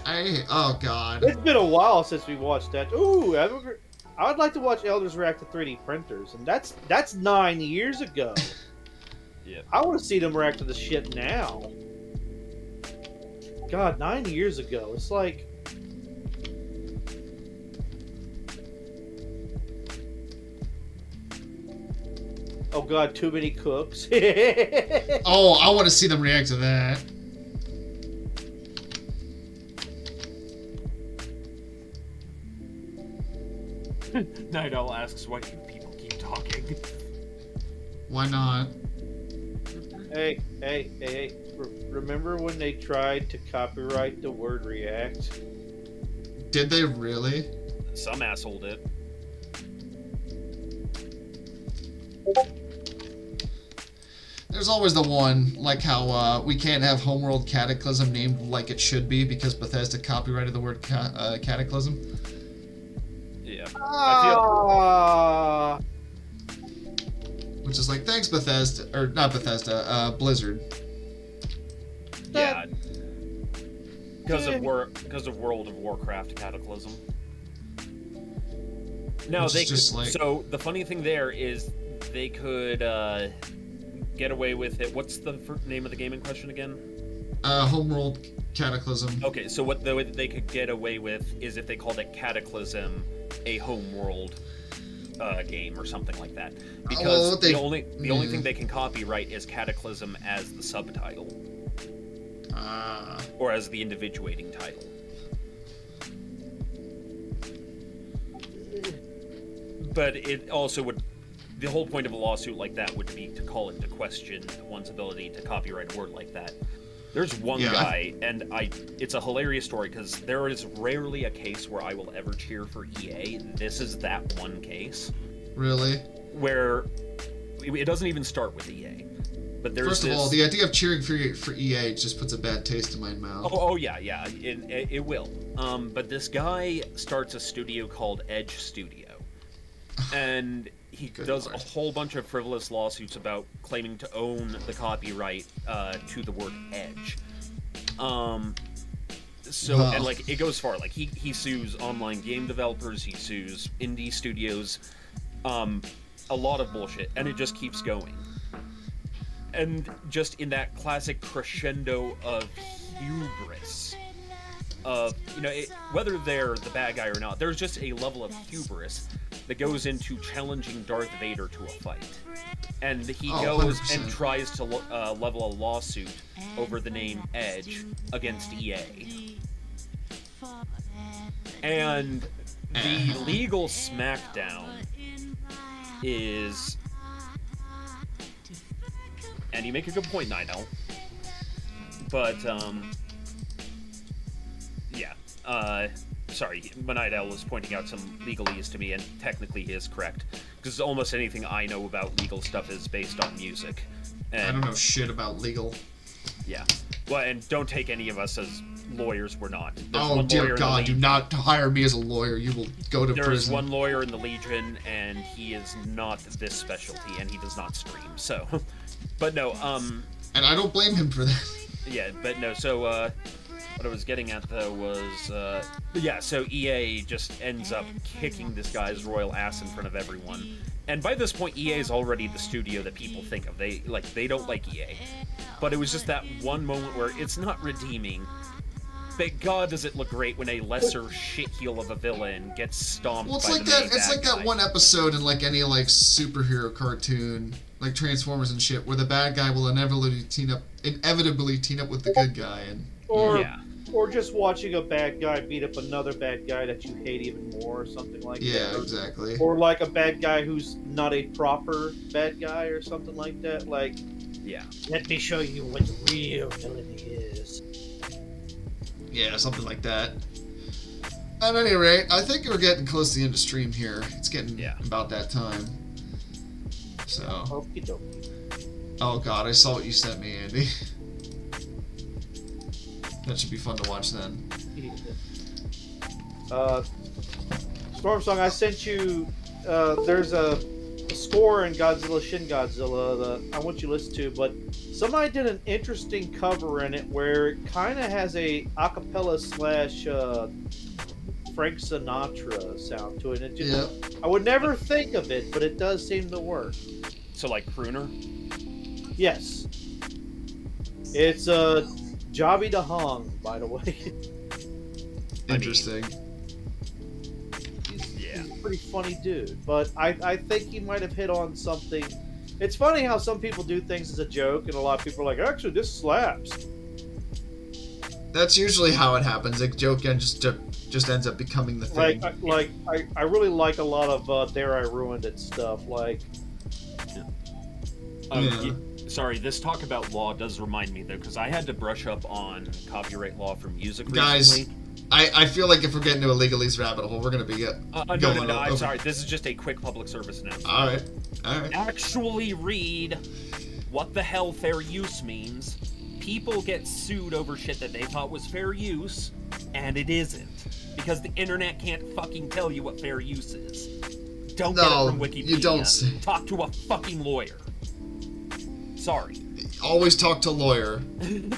Oh god. It's been a while since we watched that. Ooh, I would like to watch elders react to 3D printers, and that's 9 years ago. Yeah. I want to see them react to the shit now. God, 9 years ago. It's like... Oh god, too many cooks. Oh, I want to see them react to that. Night Owl asks, why do people keep talking? Why not? Hey. Remember when they tried to copyright the word react? Did they really? Some asshole did. There's always the one, like how we can't have Homeworld Cataclysm named like it should be because Bethesda copyrighted the word Cataclysm. Yeah. Which is like, thanks Bethesda, or not Bethesda, Blizzard. Yeah. Because of World of Warcraft Cataclysm. No, Which they is just could, like... So the funny thing there is they could get away with it. What's the name of the game in question again? Homeworld Cataclysm. Okay, so what the way that they could get away with is if they called it Cataclysm, a Homeworld game or something like that. Because the only thing they can copyright is Cataclysm as the subtitle. Or as the individuating title. But it also would... The whole point of a lawsuit like that would be to call into question one's ability to copyright a word like that. There's one guy, and it's a hilarious story, because there is rarely a case where I will ever cheer for EA. This is that one case. Really? Where it doesn't even start with EA. But there's First of all, the idea of cheering for EA just puts a bad taste in my mouth. Oh yeah, it will. But this guy starts a studio called Edge Studio. And he does a whole bunch of frivolous lawsuits about claiming to own the copyright to the word edge. And like it goes far. Like he sues online game developers, he sues indie studios, a lot of bullshit, and it just keeps going. And just in that classic crescendo of hubris, of whether they're the bad guy or not, there's just a level of hubris that goes into challenging Darth Vader to a fight. And he goes 100%. And tries to level a lawsuit over the name Edge against EA. And the legal smackdown is... And you make a good point, Nidal. But, sorry, Manidal was pointing out some legalese to me, and technically he is correct. Because almost anything I know about legal stuff is based on music. And, I don't know shit about legal. Yeah. Well, and don't take any of us as lawyers, we're not. Oh, dear God, do not hire me as a lawyer. You will go to prison. There is one lawyer in the Legion, and he is not this specialty, and he does not stream, so... But no, And I don't blame him for that. Yeah, but no, so, what I was getting at, though, was, so EA just ends up kicking this guy's royal ass in front of everyone. And by this point, EA is already the studio that people think of. They don't like EA. But it was just that one moment where it's not redeeming. But God, does it look great when a lesser shitheel of a villain gets stomped by the main bad guy. It's like that one episode in, like, any, like, superhero cartoon, like Transformers and shit, where the bad guy will inevitably team up with the good guy, and... Or just watching a bad guy beat up another bad guy that you hate even more, or something like that. Yeah, exactly. Or like a bad guy who's not a proper bad guy, or something like that. Like, yeah. Let me show you what real villainy is. Yeah, something like that. At any rate, I think we're getting close to the end of stream here. It's getting about that time. So. Okie dokie. Oh God, I saw what you sent me, Andy. That should be fun to watch then. Storm Song, I sent you. There's a score in Godzilla Shin Godzilla that I want you to listen to, but somebody did an interesting cover in it where it kind of has a acapella / Frank Sinatra sound to it. I would never think of it, but it does seem to work. So like crooner? Yes. It's Jobby Da Hong, by the way. Interesting. He's a pretty funny dude, but I think he might have hit on something. It's funny how some people do things as a joke, and a lot of people are like, actually, this slaps. That's usually how it happens. A joke just ends up becoming the thing. I really like a lot of Dare I Ruined It stuff. Like, sorry, this talk about law does remind me though, because I had to brush up on copyright law for music recently. Guys, I feel like if we're getting to a legalese rabbit hole, we're gonna be no, I'm sorry. This is just a quick public service announcement. All right. Actually read what the hell fair use means. People get sued over shit that they thought was fair use, and it isn't. Because the internet can't fucking tell you what fair use is. Don't get it from Wikipedia. You don't say. Talk to a fucking lawyer. Sorry. Always talk to lawyer.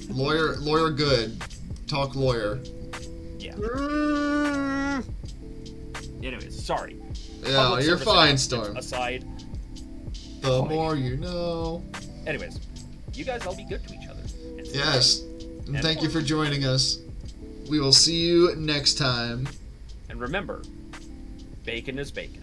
lawyer good. Talk lawyer. Yeah. Anyways, sorry. Yeah, Public you're service fine, Storm. Aside. The more you know. Anyways, you guys all be good to each other. Yes. And thank you for joining us. We will see you next time. And remember, bacon is bacon.